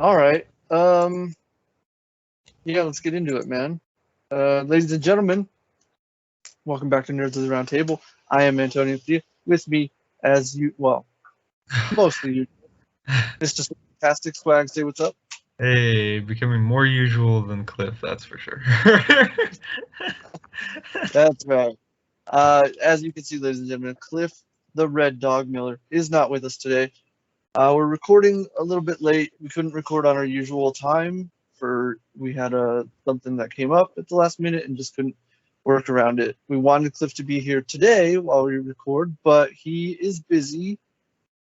All right. Yeah, let's get into it, man. Ladies and gentlemen, welcome back to Nerds of the Round Table. I am Antonio Padilla. With me, as you, well, mostly you, Mr. Fantastic Swag. Say what's up. Hey, becoming more usual than Cliff, that's for sure. That's right. As you can see, ladies and gentlemen, Cliff the Red Dog Miller is not with us today. We're recording a little bit late. We couldn't record on our usual time. We had something that came up at the last minute and just couldn't work around it. We wanted Cliff to be here today while we record, but he is busy.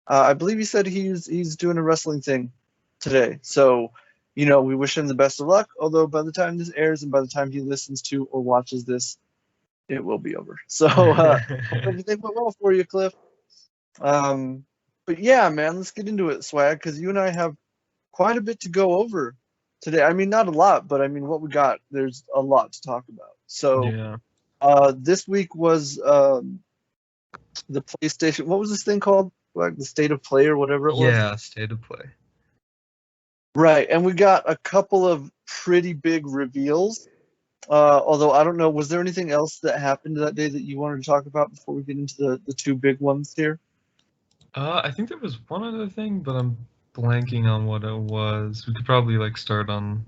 I believe he said he's doing a wrestling thing today. So, we wish him the best of luck. Although by the time this airs and by the time he listens to or watches this, it will be over. So, hope everything went well for you, Cliff. But yeah, man, let's get into it, Swag, because you and I have quite a bit to go over today. I mean, not a lot, but I mean, what we got, there's a lot to talk about. So, Yeah. This week was the PlayStation. What was this thing called? Like the State of Play or whatever it was? Yeah, State of Play. Right, and we got a couple of pretty big reveals. Although I don't know, was there anything else that happened that day that you wanted to talk about before we get into the two big ones here? I think there was one other thing, but I'm blanking on what it was. We could probably start on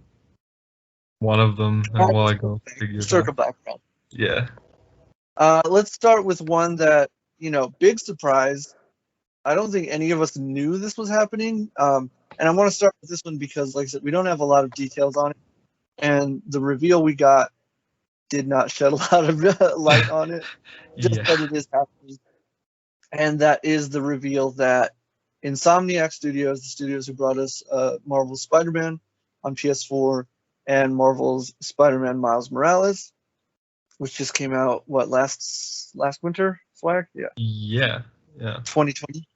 one of them while I go figure it out. Circle back around. Yeah. Let's start with one that, big surprise. I don't think any of us knew this was happening. And I want to start with this one because, like I said, we don't have a lot of details on it. And the reveal we got did not shed a lot of light on it. Just that it is happening. And that is the reveal that Insomniac Studios, the studios who brought us Marvel's Spider-Man on PS4 and Marvel's Spider-Man Miles Morales, which just came out, last winter, Swag? Yeah. 2020.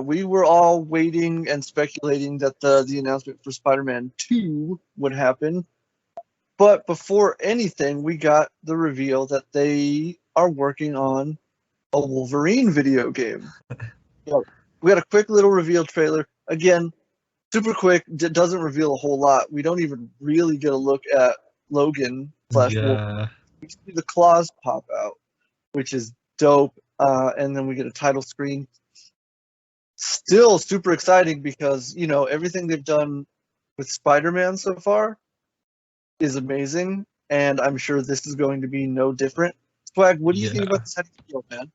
We were all waiting and speculating that the announcement for Spider-Man 2 would happen. But before anything, we got the reveal that they are working on a Wolverine video game. We got a quick little reveal trailer. Again, super quick. Doesn't reveal a whole lot. We don't even really get a look at Logan / Wolverine. We see the claws pop out, which is dope. And then we get a title screen. Still super exciting because, everything they've done with Spider-Man so far is amazing. And I'm sure this is going to be no different. Swag, what do you think about this? How do you feel, man?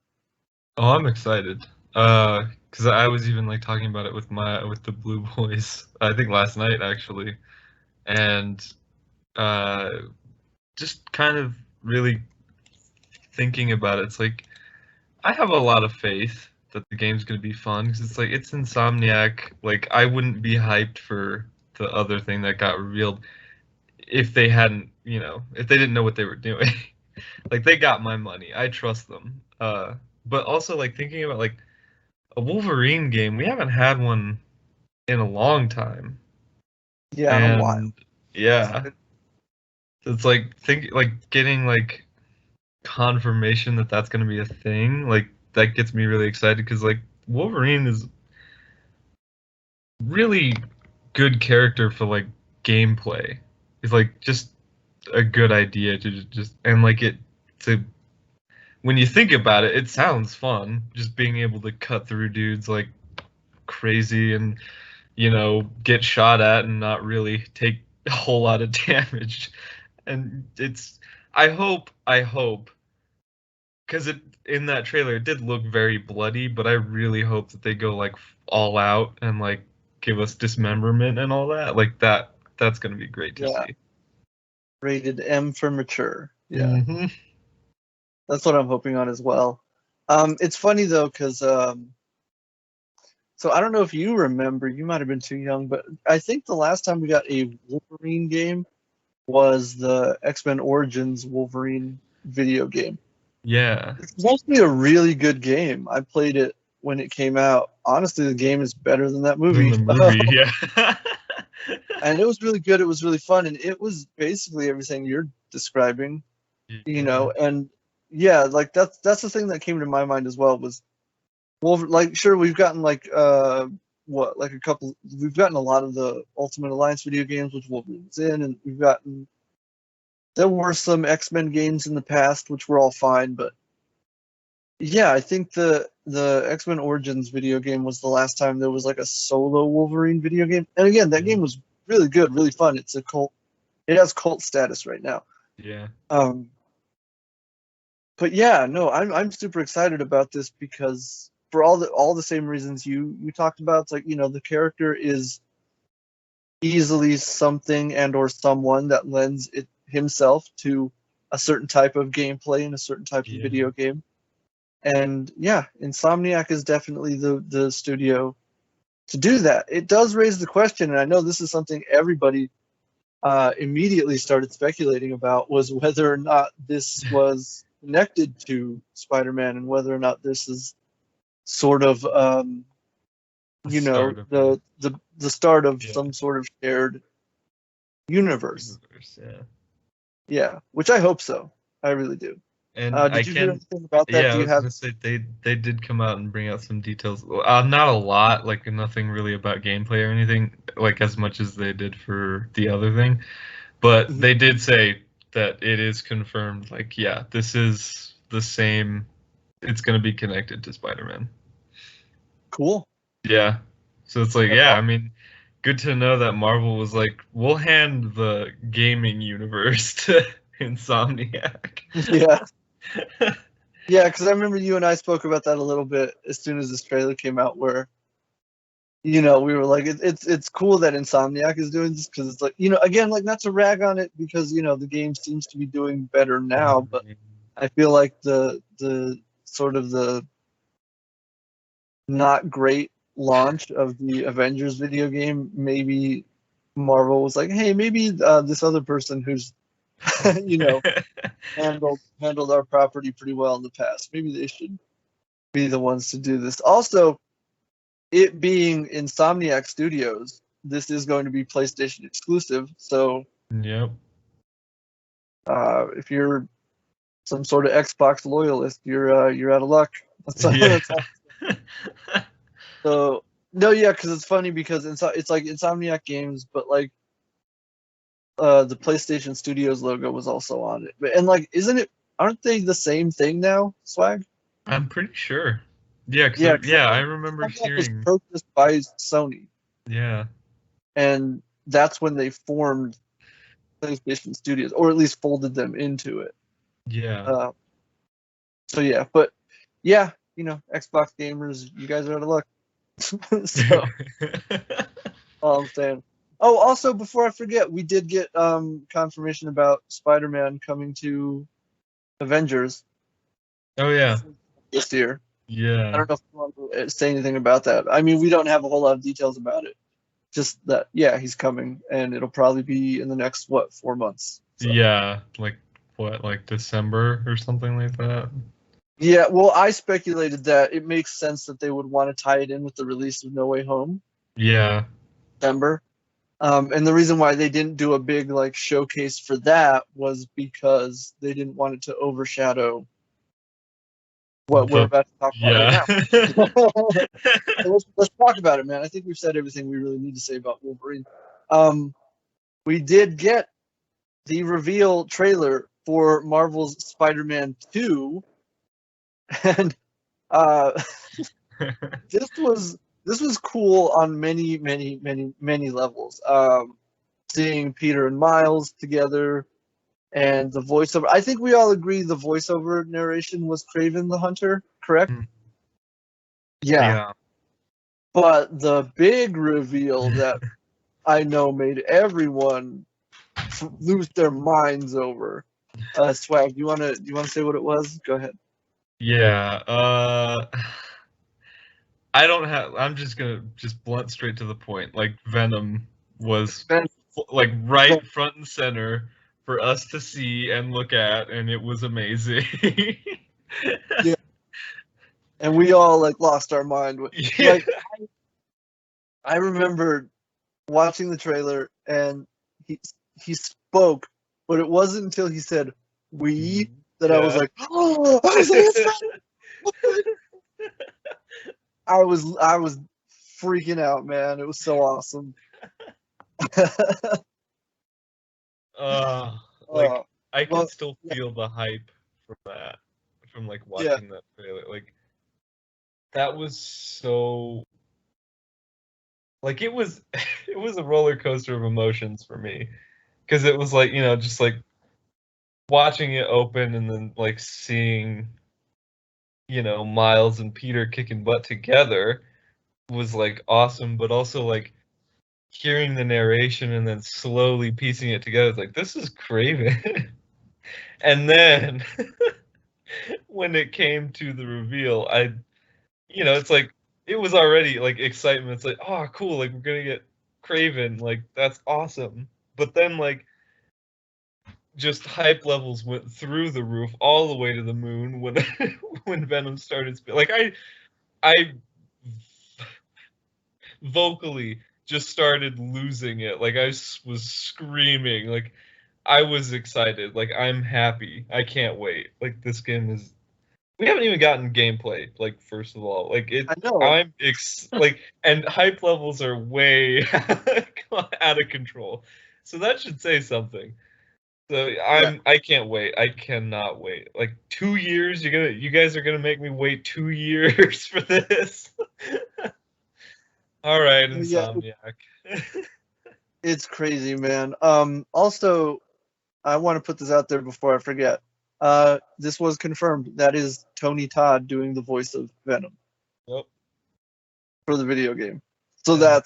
Oh, I'm excited. Because I was even talking about it with the Blue Boys, I think last night actually, and just kind of really thinking about it. It's like I have a lot of faith that the game's gonna be fun because it's Insomniac. I wouldn't be hyped for the other thing that got revealed if they hadn't, if they didn't know what they were doing. They got my money. I trust them. But also thinking about a Wolverine game, we haven't had one in a long time. Yeah, in a while. Yeah. It's getting confirmation that that's going to be a thing. That gets me really excited because Wolverine is really good character for gameplay. It's just a good idea to just and when you think about it, it sounds fun. Just being able to cut through dudes like crazy and get shot at and not really take a whole lot of damage. And I hope because in that trailer it did look very bloody, but I really hope that they go all out and give us dismemberment and all that. That's gonna be great to see. Rated M for mature. Yeah. Mm-hmm. That's what I'm hoping on as well. It's funny though, because so I don't know if you remember, you might have been too young, but I think the last time we got a Wolverine game was the X-Men Origins Wolverine video game. Yeah. It's mostly a really good game. I played it when it came out. Honestly, the game is better than that movie. Yeah. And it was really good. It was really fun. And it was basically everything you're describing, and yeah, that's the thing that came to my mind as well was sure, we've gotten what, like we've gotten a lot of the Ultimate Alliance video games, which Wolverine's in, and there were some X-Men games in the past, which were all fine, but yeah, I think the X-Men Origins video game was the last time there was like a solo Wolverine video game. And again, that game was really good, really fun. It has cult status right now. Yeah. But yeah, no, I'm super excited about this because for all the same reasons you talked about. It's like, the character is easily something and or someone that lends it himself to a certain type of gameplay and a certain type of video game. And yeah, Insomniac is definitely the studio to do that. It does raise the question, and I know this is something everybody immediately started speculating about, was whether or not this was connected to Spider-Man and whether or not this is sort of the start of some sort of shared universe. Yeah, which I hope so. I really do. And did you hear anything about that? Yeah, I was gonna say they did come out and bring out some details. Not a lot, like nothing really about gameplay or anything, like as much as they did for the other thing. But they did say that it is confirmed. Like, yeah, this is the same. It's gonna be connected to Spider-Man. Cool. Yeah. So it's like, yeah, I mean, good to know that Marvel was like, we'll hand the gaming universe to Insomniac. Yeah. Yeah, because I remember you and I spoke about that a little bit as soon as this trailer came out, where we were like, it's cool that Insomniac is doing this, because it's like, again, like, not to rag on it, because the game seems to be doing better now, but I feel like the sort of the not great launch of the Avengers video game, maybe Marvel was like, hey, maybe this other person who's handled our property pretty well in the past, maybe they should be the ones to do this. Also, it being Insomniac Studios, this is going to be PlayStation exclusive, so yep. If you're some sort of Xbox loyalist, you're out of luck. So no, yeah, because it's funny, because it's like Insomniac Games, but like the PlayStation Studios logo was also on it. And like, aren't they the same thing now, Swag? I'm pretty sure. Yeah, I remember hearing. It was purchased by Sony. Yeah. And that's when they formed PlayStation Studios, or at least folded them into it. Yeah. So yeah, but yeah, Xbox gamers, you guys are out of luck. So all I'm saying. Oh, also, before I forget, we did get confirmation about Spider-Man coming to Avengers. Oh yeah. This year. Yeah. I don't know if you want to say anything about that. I mean, we don't have a whole lot of details about it. Just that, yeah, he's coming, and it'll probably be in the next 4 months. So. Yeah, like December or something like that. Yeah, well, I speculated that it makes sense that they would want to tie it in with the release of No Way Home. Yeah. December. And the reason why they didn't do a big showcase for that was because they didn't want it to overshadow what we're about to talk about right now. So let's talk about it, man. I think we've said everything we really need to say about Wolverine. We did get the reveal trailer for Marvel's Spider-Man 2, and this was cool on many levels. Seeing Peter and Miles together, and the voiceover. I think we all agree the voiceover narration was Kraven the Hunter, correct? Yeah. But the big reveal that I know made everyone lose their minds over. Swag, do you want to say what it was? Go ahead. Yeah. I'm just gonna blunt straight to the point. Like, Venom was right front and center for us to see and look at, and it was amazing. Yeah. And we all lost our mind. Yeah. I remember watching the trailer, and he spoke, but it wasn't until he said "we" that I was like, oh, I was freaking out, man. It was so awesome. Like I can Well, still yeah, feel the hype from that, from like yeah, watching that trailer. Like that was so, like it was it was a roller coaster of emotions for me, because it was like, just like watching it open and then like seeing, Miles and Peter kicking butt together was like awesome, but also like hearing the narration and then slowly piecing it together, it's like, this is Craven. And then when it came to the reveal, it's like it was already like excitement. It's like, oh, cool, like we're gonna get Craven, like that's awesome. But then like just hype levels went through the roof all the way to the moon when when Venom started like I vocally just started losing it. Like was screaming. Like I was excited. Like I'm happy. I can't wait. Like this game is. We haven't even gotten gameplay. Like first of all, like I know. like, and hype levels are way out of control. So that should say something. So Yeah, I can't wait. I cannot wait. Like 2 years. You guys are gonna make me wait 2 years for this. All right, yeah, Insomniac. it's crazy, man. Also, I want to put this out there before I forget. This was confirmed. That is Tony Todd doing the voice of Venom Yep. for the video game. So Uh,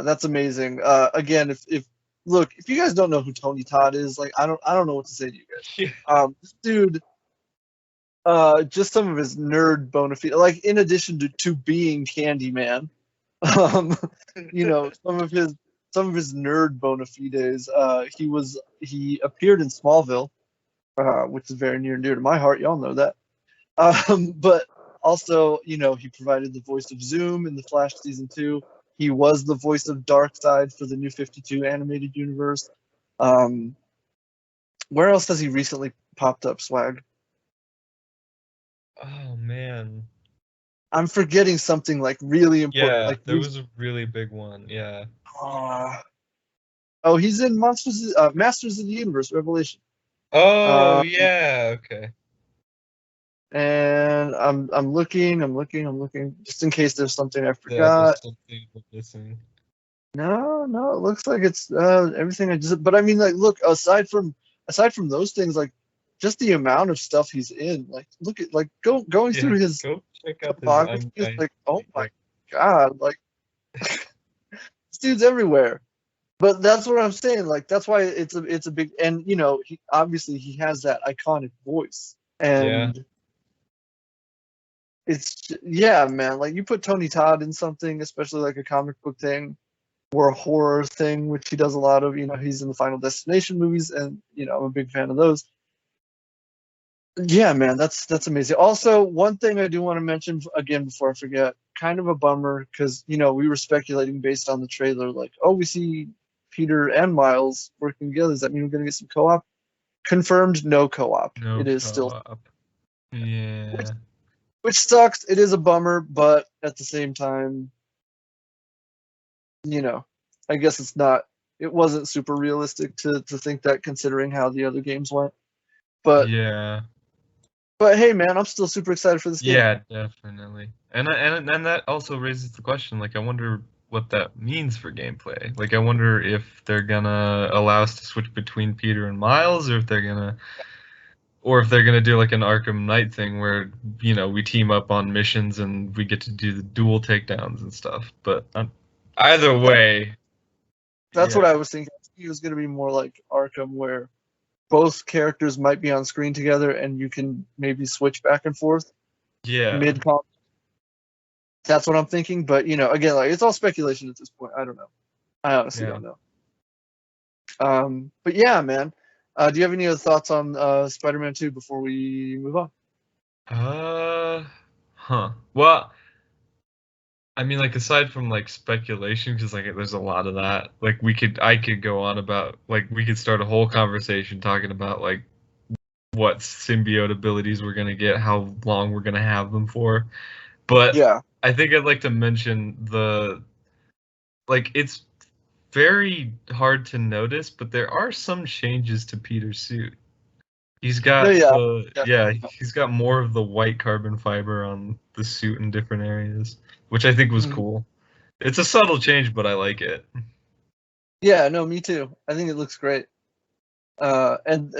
that's amazing. Again, if look, if you guys don't know who Tony Todd is, like I don't know what to say to you guys. yeah. This dude, just some of his nerd bona fide, like in addition to being Candyman, um, some of his nerd bona fides. He appeared in Smallville, which is very near and dear to my heart. Y'all know that. But also, he provided the voice of Zoom in the Flash season 2. He was the voice of Darkseid for the New 52 animated universe. Where else has he recently popped up, Swag? Oh man. I'm forgetting something like really important. Yeah, Like, there was a really big one. Yeah. uh, he's in Masters of the Universe Revelation. Oh Uh, yeah. Okay. and I'm looking, just in case there's something I Yeah, forgot. there's something we're missing. No, it looks like it's everything I just. But I mean, like, look, aside from those things, like, just the amount of stuff he's in. Like, look at like going Yeah, through his go check out his. filmography is like, oh my god, like this dude's everywhere. But that's what I'm saying. Like, that's why it's a big, and he obviously he has that iconic voice, Yeah. and yeah, man. Like, you put Tony Todd in something, especially like a comic book thing or a horror thing, which he does a lot of. He's in the Final Destination movies, and I'm a big fan of those. Yeah, man, that's amazing. Also, one thing I do want to mention again before I forget, kind of a bummer because we were speculating based on the trailer, like, oh, we see Peter and Miles working together. Does that mean we're gonna get some co-op? Confirmed, no co-op. No It is still, co-op. Yeah. which sucks. It is a bummer, but at the same time, I guess it's not. It wasn't super realistic to think that, considering how the other games went. But Yeah. hey, man, I'm still super excited for this game. Yeah, definitely. And that also raises the question, like I wonder what that means for gameplay. Like I wonder if they're gonna allow us to switch between Peter and Miles, or if they're gonna do like an Arkham Knight thing where we team up on missions and we get to do the dual takedowns and stuff. But either way, That's what yeah, I was thinking. It was going to be more like Arkham, where both characters might be on screen together, and you can maybe switch back and forth yeah, mid comp. That's what I'm thinking. But again, like, it's all speculation at this point. I don't know. I honestly yeah. don't know. But yeah, man. Do you have any other thoughts on Spider-Man 2 before we move on? Huh. Well, I mean, like aside from like speculation, because like there's a lot of that. Like I could go on about like we could start a whole conversation talking about like what symbiote abilities we're gonna get, how long we're gonna have them for. But Yeah. I think I'd like to mention it's very hard to notice, but there are some changes to Peter's suit. He's No, got yeah, he's got more of the white carbon fiber on the suit in different areas, which I think was cool. It's a subtle change, but I like it. Yeah, no, me too. I think it looks great. And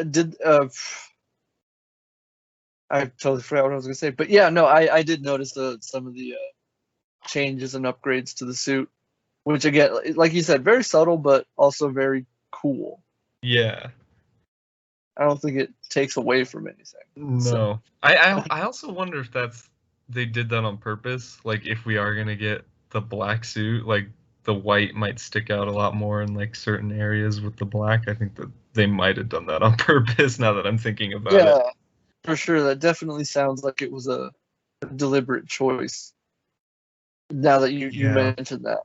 I totally forgot what I was gonna say, but yeah, no, I did notice some of the changes and upgrades to the suit, which again, like you said, very subtle, but also very cool. Yeah. I don't think it takes away from anything. No. So. I also wonder if they did that on purpose. Like if we are gonna get the black suit, like the white might stick out a lot more in like certain areas with the black. I think that they might have done that on purpose now that I'm thinking about it. Yeah, for sure. That definitely sounds like it was a deliberate choice. Now that you mentioned that.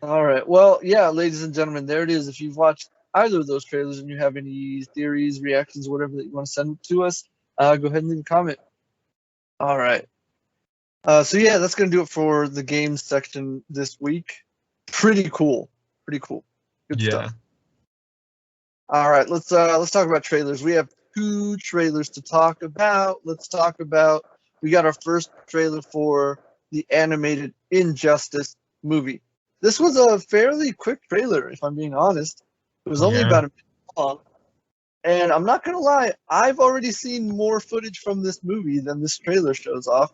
All right. Well, yeah, ladies and gentlemen, there it is. If you've watched either of those trailers and you have any theories, reactions, whatever that you want to send to us, go ahead and leave a comment. All right. So yeah, that's gonna do it for the games section this week. Pretty cool. Pretty cool. Good stuff. All right, let's talk about trailers. We have 2 trailers to talk about. We got our first trailer for the animated Injustice movie. This was a fairly quick trailer, if I'm being honest. It was only about a minute long. And I'm not going to lie, I've already seen more footage from this movie than this trailer shows off.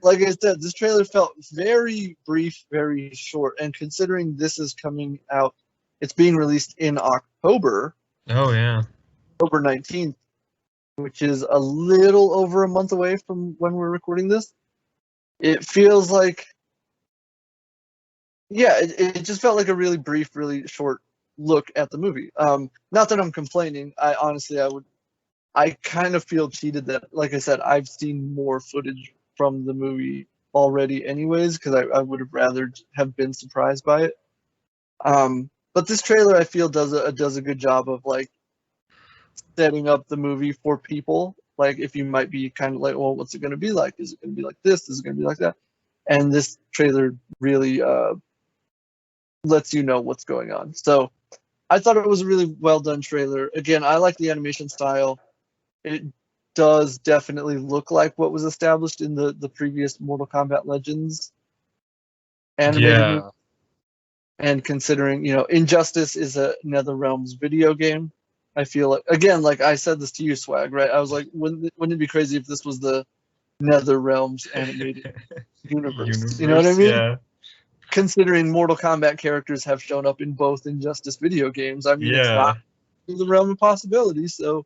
Like I said, this trailer felt very brief, very short. And considering this is coming out, it's being released in October. Oh, yeah. October 19th, which is a little over a month away from when we're recording this. It feels like, yeah, it just felt like a really brief, really short look at the movie. Not that I'm complaining. I kind of feel cheated that, like I said, I've seen more footage from the movie already anyways, because I would have rather have been surprised by it. But this trailer, I feel, does a good job of like setting up the movie for people. Like if you might be kind of like, well, what's it going to be like? Is it going to be like this? Is it going to be like that? And this trailer really lets you know what's going on. So I thought it was a really well done trailer. Again, I like the animation style. It does definitely look like what was established in the previous Mortal Kombat Legends animated movie. And considering, Injustice is a NetherRealm's video game, I feel like, again, like I said this to you, Swag, right? I was like, wouldn't it be crazy if this was the NetherRealm's animated universe? You know what I mean? Yeah. Considering Mortal Kombat characters have shown up in both Injustice video games, I mean, it's not in the realm of possibility, so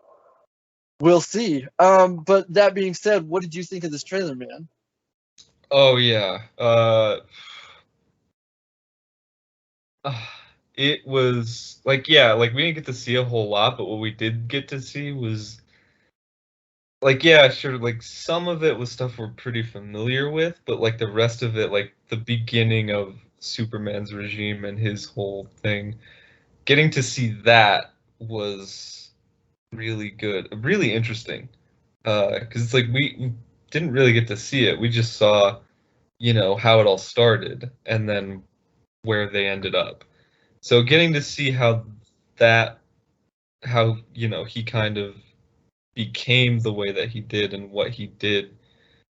we'll see. But that being said, what did you think of this trailer, man? Oh, yeah. It was like, like we didn't get to see a whole lot, but what we did get to see was like, sure, like some of it was stuff we're pretty familiar with, but like the rest of it, like the beginning of Superman's regime and his whole thing, getting to see that was really good, really interesting. Because it's like we didn't really get to see it. We just saw, how it all started and then where they ended up. So getting to see how he kind of became the way that he did and what he did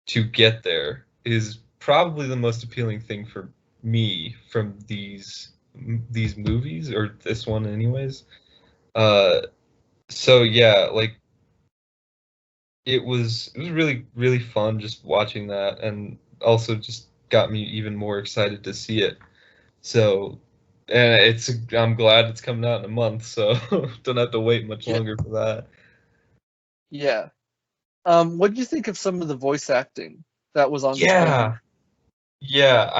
to get there is probably the most appealing thing for me from these movies, or this one anyways. So yeah, like it was really, really fun just watching that, and also just got me even more excited to see it. So, and I'm glad it's coming out in a month, so don't have to wait much longer for that. Yeah. What did you think of some of the voice acting that was on screen? Yeah,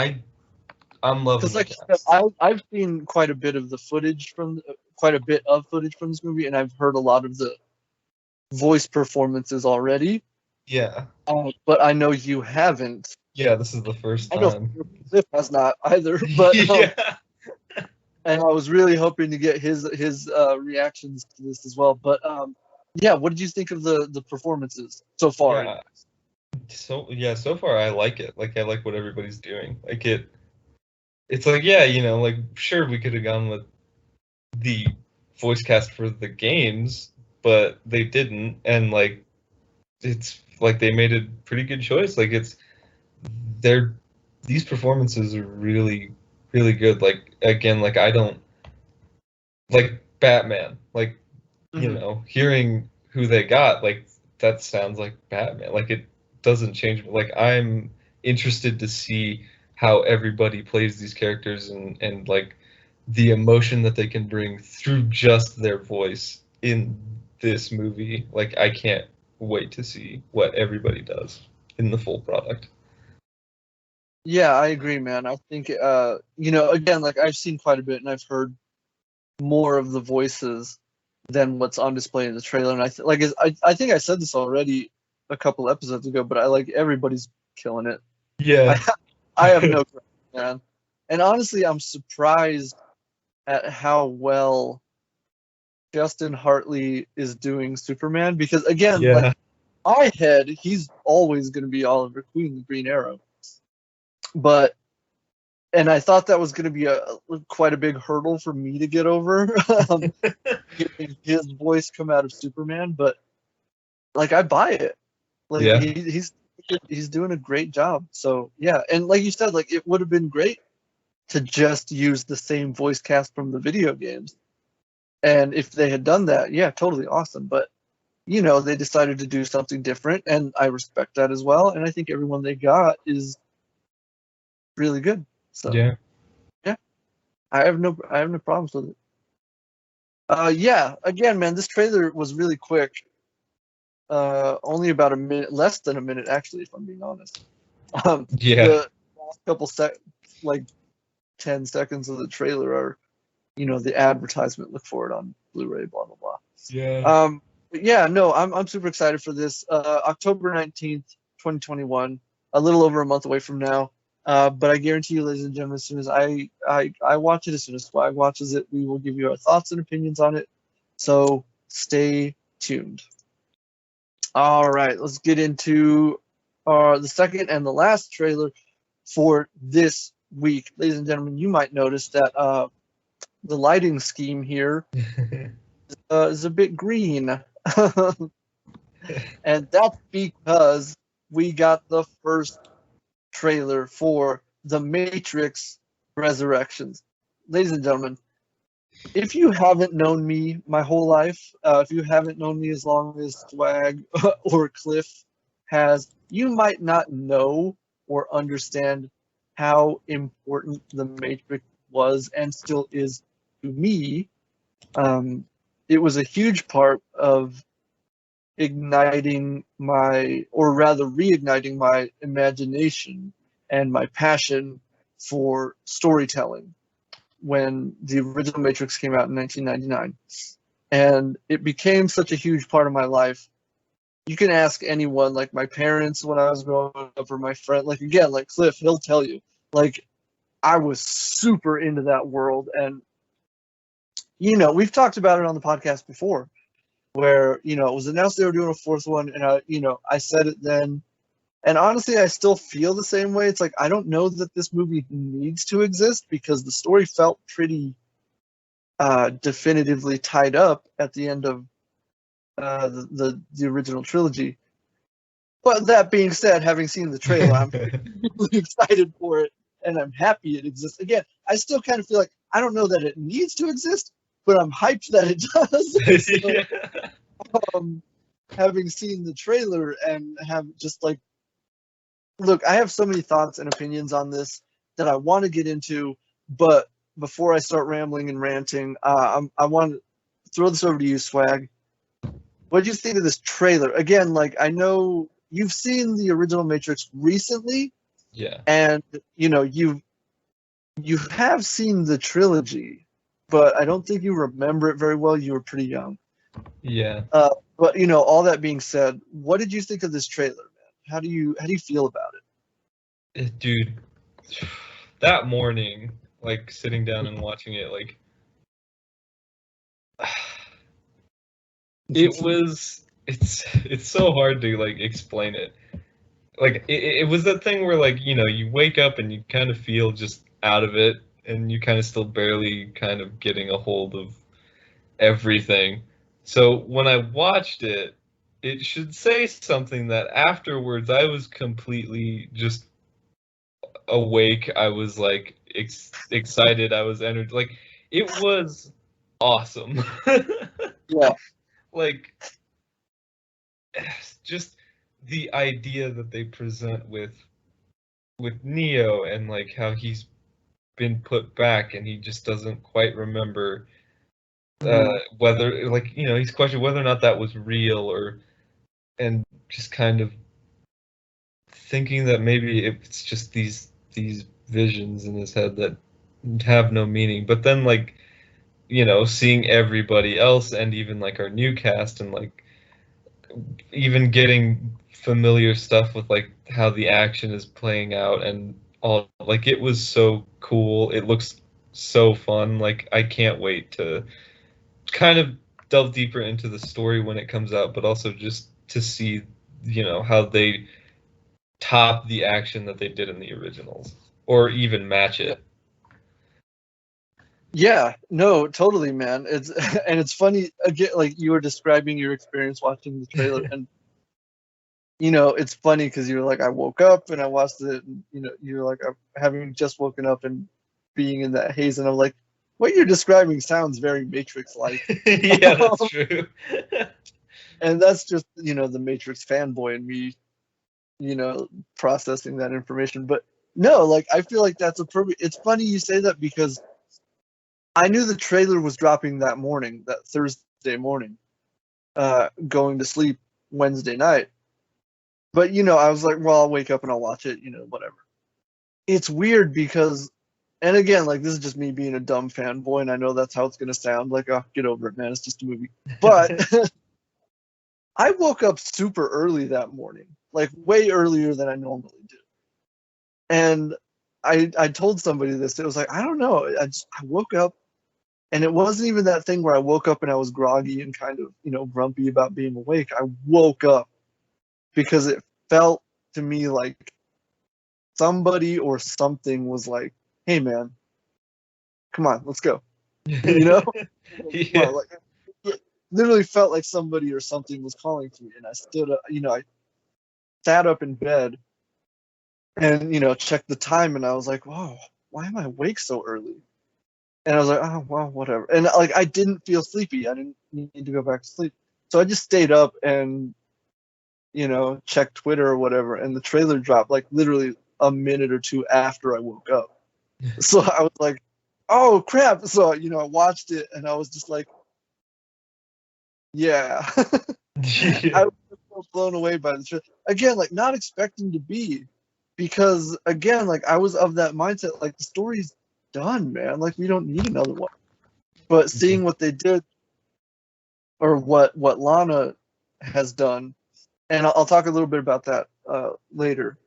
I'm loving Because, it. I've seen quite a bit of footage from this movie, and I've heard a lot of the voice performances already. Yeah. But I know you haven't. Yeah, this is the first time. I know Cliff has not either. But and I was really hoping to get his reactions to this as well. But Yeah, what did you think of the performances so far? Yeah. So far I like it. Like I like what everybody's doing. Like it's like, yeah, like sure we could have gone with the voice cast for the games, but they didn't, and like it's like they made a pretty good choice. Like they're these performances are really, really good. Like again, like I don't like Batman. Like, Hmm. hearing who they got, like that sounds like Batman. Like it doesn't change. Like I'm interested to see how everybody plays these characters and like the emotion that they can bring through just their voice in this movie. Like I can't wait to see what everybody does in the full product. Yeah, I agree, man. I think again, like I've seen quite a bit and I've heard more of the voices than what's on display in the trailer. And I think I said this already a couple episodes ago, but I like everybody's killing it. Yeah. I I have no question, man. And honestly, I'm surprised at how well Justin Hartley is doing Superman because again, like Yeah. my head, he's always going to be Oliver Queen, the Green Arrow. But and I thought that was going to be a quite a big hurdle for me to get over, hearing his voice come out of Superman. But like I buy it. Like Yeah. he's doing a great job. So yeah, and like you said, like it would have been great to just use the same voice cast from the video games. And if they had done that, yeah, totally awesome. But they decided to do something different, and I respect that as well. And I think everyone they got is really good. So Yeah. yeah, I have no problems with it. Yeah, again, man, this trailer was really quick. Only about a minute, less than a minute, actually, if I'm being honest. Yeah. The last couple like 10 seconds of the trailer are, the advertisement. Look for it on Blu-ray, blah blah blah. Yeah. But yeah, no, I'm super excited for this. October 19th, 2021, a little over a month away from now. But I guarantee you, ladies and gentlemen, as soon as I watch it, as soon as Swag watches it, we will give you our thoughts and opinions on it. So stay tuned. All right, let's get into the second and the last trailer for this week. Ladies and gentlemen, you might notice that the lighting scheme here is a bit green. And that's because we got the first trailer for The Matrix Resurrections. Ladies and gentlemen, if you haven't known me my whole life, if you haven't known me as long as Swag or Cliff has, you might not know or understand how important The Matrix was and still is to me. Um, it was a huge part of igniting my, or rather reigniting my imagination and my passion for storytelling when the original Matrix came out in 1999. And it became such a huge part of my life. You can ask anyone, like my parents when I was growing up, or my friend, like again, like Cliff, he'll tell you, like I was super into that world. And, we've talked about it on the podcast before where it was announced they were doing a fourth one, and I said it then, and honestly, I still feel the same way. It's like I don't know that this movie needs to exist because the story felt pretty definitively tied up at the end of the original trilogy. But that being said, having seen the trailer, I'm really excited for it, and I'm happy it exists. Again, I still kind of feel like I don't know that it needs to exist, but I'm hyped that it does. So, Yeah. um, having seen the trailer and have just like, look, I have so many thoughts and opinions on this that I want to get into, but before I start rambling and ranting, I want to throw this over to you, Swag. What did you think of this trailer? Again, like I know you've seen the original Matrix recently, Yeah. and you have seen the trilogy, but I don't think you remember it very well. You were pretty young. Yeah. But all that being said, what did you think of this trailer, man? How do you feel about Dude, that morning, like sitting down and watching it, like It's so hard to like explain it. Like it was that thing where like, you wake up and you kind of feel just out of it, and you kind of still barely kind of getting a hold of everything. So when I watched it, it should say something that afterwards I was completely just awake. I was like excited. I was energy. Like it was awesome. Yeah. Like just the idea that they present with Neo, and like how he's been put back and he just doesn't quite remember whether, like, he's questioning whether or not that was real, or and just kind of thinking that maybe it's just these visions in his head that have no meaning. But then, like, seeing everybody else and even like our new cast, and like even getting familiar stuff with like how the action is playing out and all, like, it was so cool. It looks so fun. Like, I can't wait to kind of delve deeper into the story when it comes out, but also just to see, how they top the action that they did in the originals, or even match it. Yeah, no, totally, man. It's and it's funny again, like you were describing your experience watching the trailer, and it's funny because you're like, I woke up and I watched it, and you're like, I'm having just woken up and being in that haze, and I'm like, what you're describing sounds very Matrix-like. Yeah, that's true. And that's just the Matrix fanboy in me, processing that information. But no, like I feel like that's a perfect. It's funny you say that because I knew the trailer was dropping that morning, that Thursday morning, going to sleep Wednesday night. But I was like, well, I'll wake up and I'll watch it, whatever. It's weird because, and again, like this is just me being a dumb fanboy, and I know that's how it's gonna sound. Like, oh, get over it, man. It's just a movie. But I woke up super early that morning, like way earlier than I normally do. And I told somebody this. It was like, I don't know. I woke up, and it wasn't even that thing where I woke up and I was groggy and kind of, grumpy about being awake. I woke up because it felt to me like somebody or something was like, hey, man, come on, let's go. Yeah. Well, like, it literally felt like somebody or something was calling to me. And I stood up, I sat up in bed and, checked the time. And I was like, whoa, why am I awake so early? And I was like, oh, well, whatever. And like, I didn't feel sleepy. I didn't need to go back to sleep. So I just stayed up and, checked Twitter or whatever. And the trailer dropped like literally a minute or two after I woke up. So I was like, oh, crap. So, I watched it and I was just like, yeah. I was so blown away by the trailer. Again, like, not expecting to be. Because, again, like, I was of that mindset, like, the story's done, man. Like, we don't need another one. But seeing what they did, or what Lana has done, and I'll talk a little bit about that later.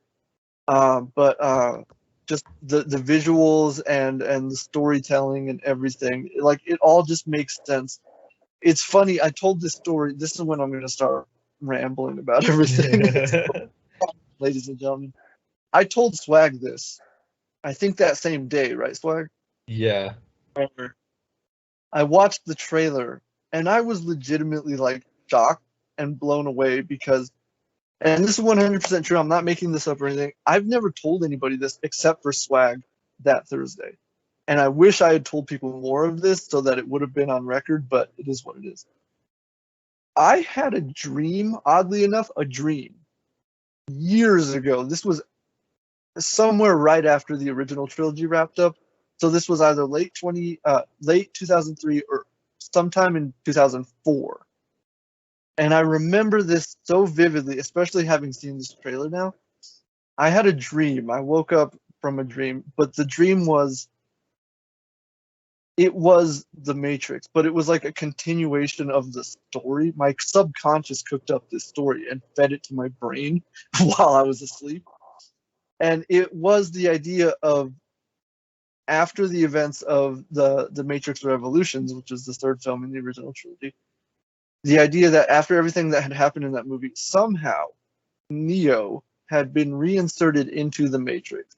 But just the visuals and the storytelling and everything, like it all just makes sense. It's funny. I told this story. This is when I'm going to start rambling about everything, ladies and gentlemen. I told Swag this. I think that same day, right, Swag? Yeah. I watched the trailer and I was legitimately like shocked and blown away because, and this is 100% true, I'm not making this up or anything. I've never told anybody this except for Swag that Thursday. And I wish I had told people more of this so that it would have been on record, but it is what it is. I had a dream, oddly enough, years ago. This was somewhere right after the original trilogy wrapped up. So this was either late 2003 or sometime in 2004. And I remember this so vividly, especially having seen this trailer now. I had a dream. I woke up from a dream, but the dream was, it was The Matrix, but it was like a continuation of the story. My subconscious cooked up this story and fed it to my brain while I was asleep. And it was the idea of, after the events of the Matrix Revolutions, which is the third film in the original trilogy, the idea that after everything that had happened in that movie, somehow Neo had been reinserted into the Matrix,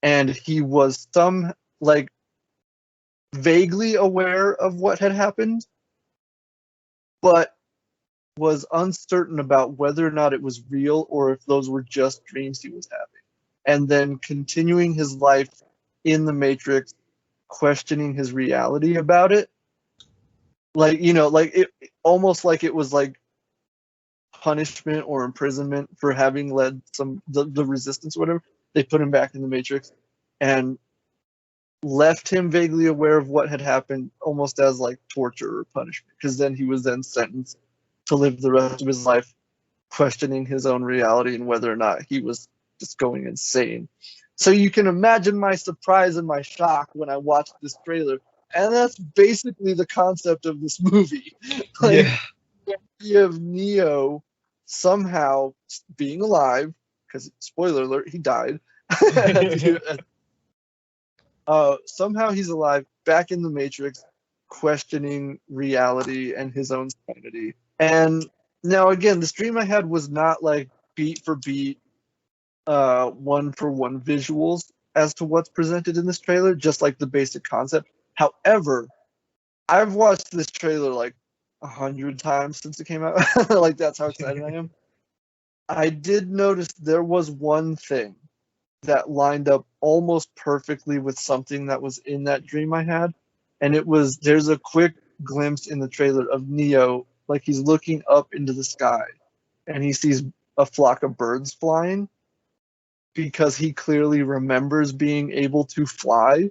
and he was like vaguely aware of what had happened, but was uncertain about whether or not it was real or if those were just dreams he was having. And then continuing his life in the Matrix, questioning his reality about it. Like, like it almost like it was like punishment or imprisonment for having led the resistance or whatever. They put him back in the Matrix and left him vaguely aware of what had happened, almost as like torture or punishment, because then he was then sentenced to live the rest of his life questioning his own reality and whether or not he was just going insane. So you can imagine my surprise and my shock when I watched this trailer. And that's basically the concept of this movie. Like, Yeah. you have Neo somehow being alive, because spoiler alert, he died. Somehow he's alive, back in the Matrix, questioning reality and his own sanity. And now, again, this dream I had was not like beat for beat, one for one visuals as to what's presented in this trailer, just like the basic concept. However, I've watched this trailer like 100 times since it came out. Like, that's how excited I am. I did notice there was one thing that lined up almost perfectly with something that was in that dream I had. And there's a quick glimpse in the trailer of Neo, like he's looking up into the sky and he sees a flock of birds flying because he clearly remembers being able to fly.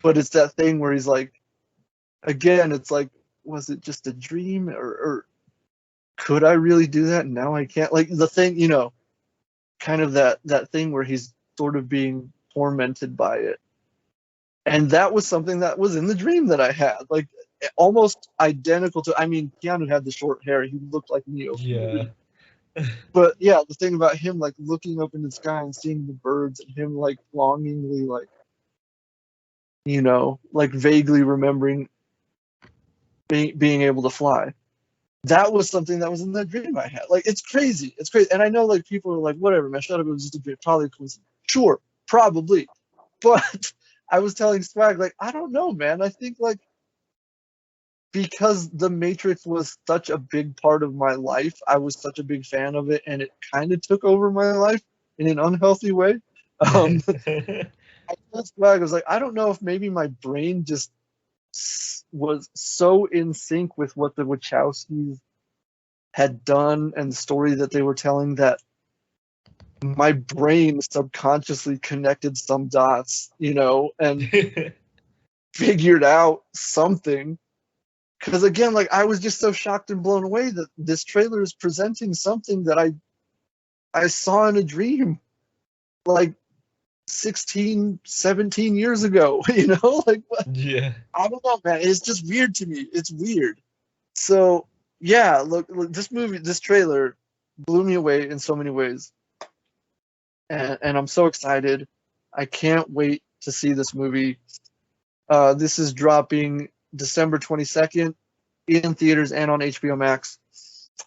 But it's that thing where he's like, again, it's like, was it just a dream or could I really do that? Now I can't. Like the thing, kind of that thing where he's sort of being tormented by it. And that was something that was in the dream that I had, like almost identical to. I mean, Keanu had the short hair; he looked like Neo. Yeah. But yeah, the thing about him, like looking up in the sky and seeing the birds, and him like longingly, like like vaguely remembering being able to fly. That was something that was in that dream I had. Like, it's crazy. It's crazy. And I know, like, people are like, whatever, man, shut up. It was just a dream. Probably a coincidence. Sure, probably. But I was telling Swag, like, I don't know, man. I think, like, because The Matrix was such a big part of my life, I was such a big fan of it, and it kind of took over my life in an unhealthy way. I told Swag, I was like, I don't know if maybe my brain just was so in sync with what the Wachowskis had done and the story that they were telling that my brain subconsciously connected some dots, and figured out something. Because again, like, I was just so shocked and blown away that this trailer is presenting something that I saw in a dream like 16, 17 years ago, like what? Yeah. I don't know, man. It's just weird to me. It's weird. So yeah, look, this trailer blew me away in so many ways. And I'm so excited. I can't wait to see this movie. This is dropping December 22nd in theaters and on HBO Max.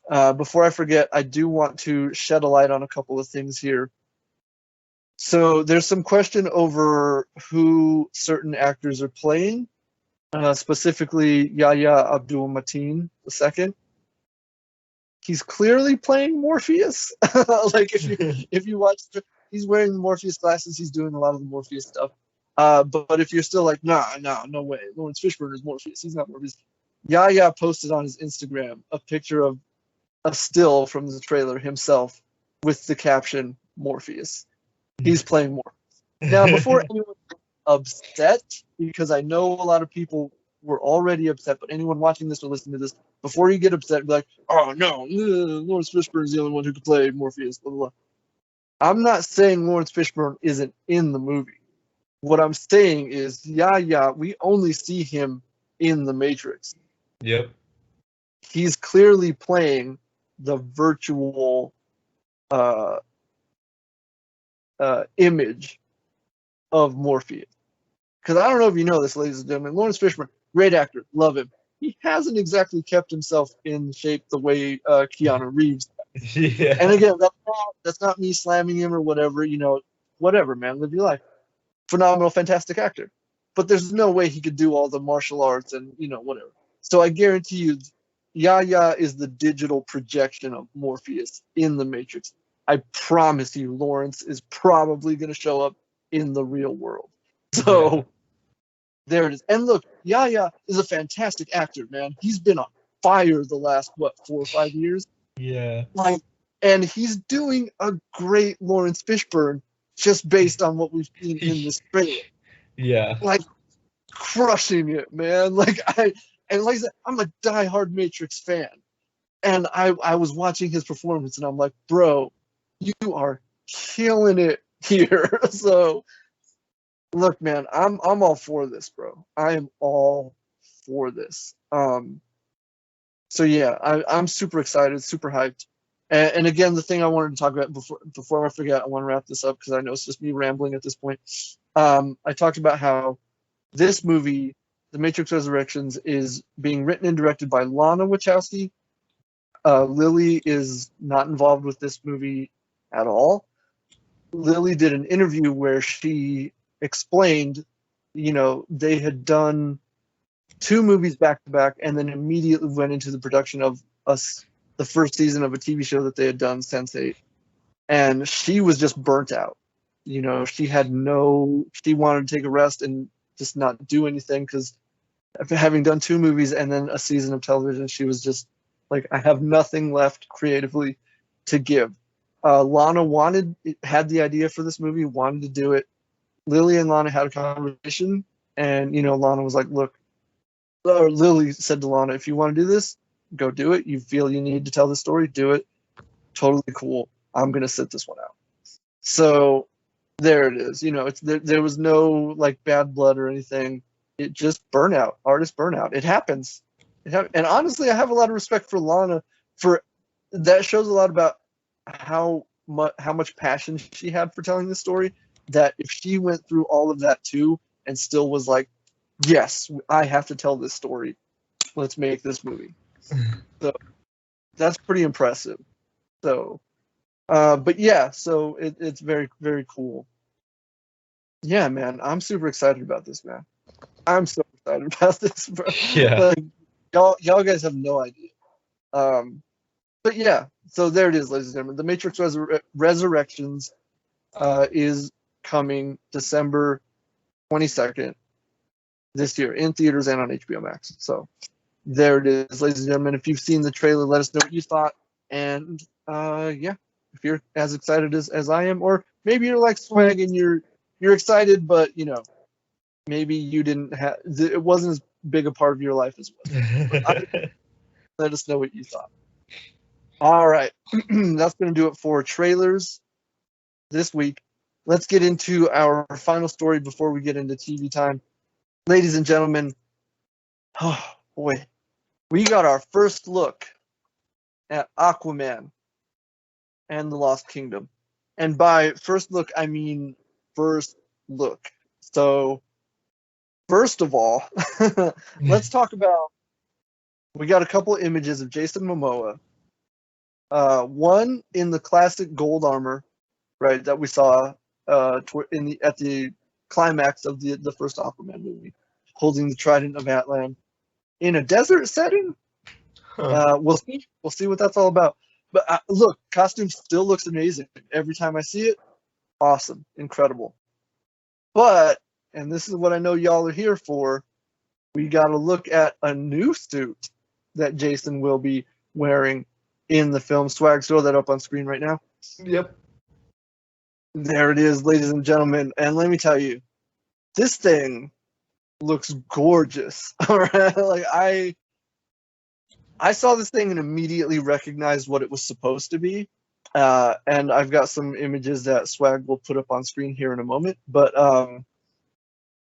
Before I forget, I do want to shed a light on a couple of things here. So there's some question over who certain actors are playing, specifically Yahya Abdul-Mateen II. He's clearly playing Morpheus. Like, if you watch, he's wearing the Morpheus glasses. He's doing a lot of the Morpheus stuff. But if you're still like, no way, Lawrence Fishburne is Morpheus. He's not Morpheus. Yahya posted on his Instagram a picture of a still from the trailer himself with the caption Morpheus. He's playing Morpheus. Now, before anyone gets upset, because I know a lot of people were already upset, but anyone watching this or listening to this, before you get upset, be like, oh no, Lawrence Fishburne is the only one who could play Morpheus, blah, blah, blah. I'm not saying Lawrence Fishburne isn't in the movie. What I'm saying is, we only see him in The Matrix. Yep. He's clearly playing the virtual image of Morpheus. Because I don't know if you know this, ladies and gentlemen, Lawrence Fishburne, great actor, love him. he hasn't exactly kept himself in shape the way Keanu Reeves. Yeah. And again, that's not me slamming him or whatever. Whatever, man, live your life. Phenomenal, fantastic actor. But there's no way he could do all the martial arts and whatever. So I guarantee you, Yaya is the digital projection of Morpheus in the Matrix. I promise you, Lawrence is probably going to show up in the real world. So there it is. And look, Yaya is a fantastic actor, man. He's been on fire the last 4 or 5 years. Yeah. And he's doing a great Lawrence Fishburne just based on what we've seen in this trailer. Yeah. Crushing it, man. Like I said, I'm a diehard Matrix fan. And I was watching his performance and I'm like, bro, you are killing it here. So look, man, I'm all for this, bro. I am all for this. So yeah, I'm super excited, super hyped. And again, the thing I wanted to talk about before I forget, I want to wrap this up because I know it's just me rambling at this point. I talked about how this movie, The Matrix Resurrections, is being written and directed by Lana Wachowski. Lily is not involved with this movie at all. Lily did an interview where she explained, they had done 2 movies back to back and then immediately went into the production of the first season of a TV show that they had done, Sense8. And she was just burnt out. She wanted to take a rest and just not do anything because having done 2 movies and then a season of television, she was just like, I have nothing left creatively to give. Lana had the idea for this movie, wanted to do it. Lily and Lana had a conversation, and Lana was like, look, or Lily said to Lana, if you want to do this, go do it. You feel you need to tell the story, do it. Totally cool. I'm gonna sit this one out. So there it is. There was no bad blood or anything. It just burnout, artist burnout. It happens. And honestly, I have a lot of respect for Lana. For that shows a lot about how much passion she had for telling the story. That if she went through all of that too and still was like, yes, I have to tell this story. Let's make this movie. So that's pretty impressive. So, but yeah, so it's very, very cool. Yeah, man, I'm super excited about this, man. I'm so excited about this, bro. Yeah. Y'all guys have no idea. But yeah, so there it is, ladies and gentlemen. The Matrix Resurrections is coming December 22nd this year in theaters and on HBO Max. So there it is, ladies and gentlemen. If you've seen the trailer, let us know what you thought. And yeah, if you're as excited as I am, or maybe you're like Swag and you're excited, but maybe you didn't have it wasn't as big a part of your life as it was. Let us know what you thought. All right, that's going to do it for trailers this week. Let's get into our final story before we get into TV time. Ladies and gentlemen, oh boy, we got our first look at Aquaman and the Lost Kingdom. And by first look, I mean first look. So, first of all, let's talk about, we got a couple of images of Jason Momoa. One in the classic gold armor, right, that we saw at the climax of the first Aquaman movie, holding the Trident of Atlan in a desert setting. We'll see what that's all about. But look, costume still looks amazing every time I see it. Awesome, incredible. But, and this is what I know y'all are here for, we got to look at a new suit that Jason will be wearing in the film. Swag, throw that up on screen right now. Yep. There it is, ladies and gentlemen. And let me tell you, this thing looks gorgeous. All right, I saw this thing and immediately recognized what it was supposed to be. And I've got some images that Swag will put up on screen here in a moment. But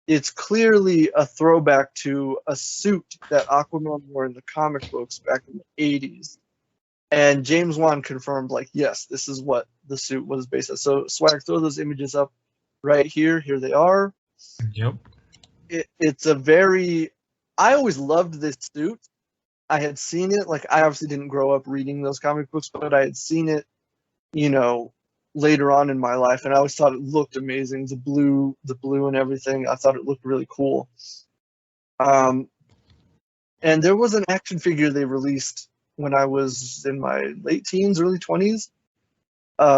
it's clearly a throwback to a suit that Aquaman wore in the comic books back in the 80s. And James Wan confirmed, yes, this is what the suit was based on. So, Swag, throw those images up right here. Here they are. Yep. It's a very I always loved this suit. I had seen it. Like, I obviously didn't grow up reading those comic books, but I had seen it, later on in my life, and I always thought it looked amazing. The blue and everything. I thought it looked really cool. And there was an action figure they released when I was in my late teens, early 20s,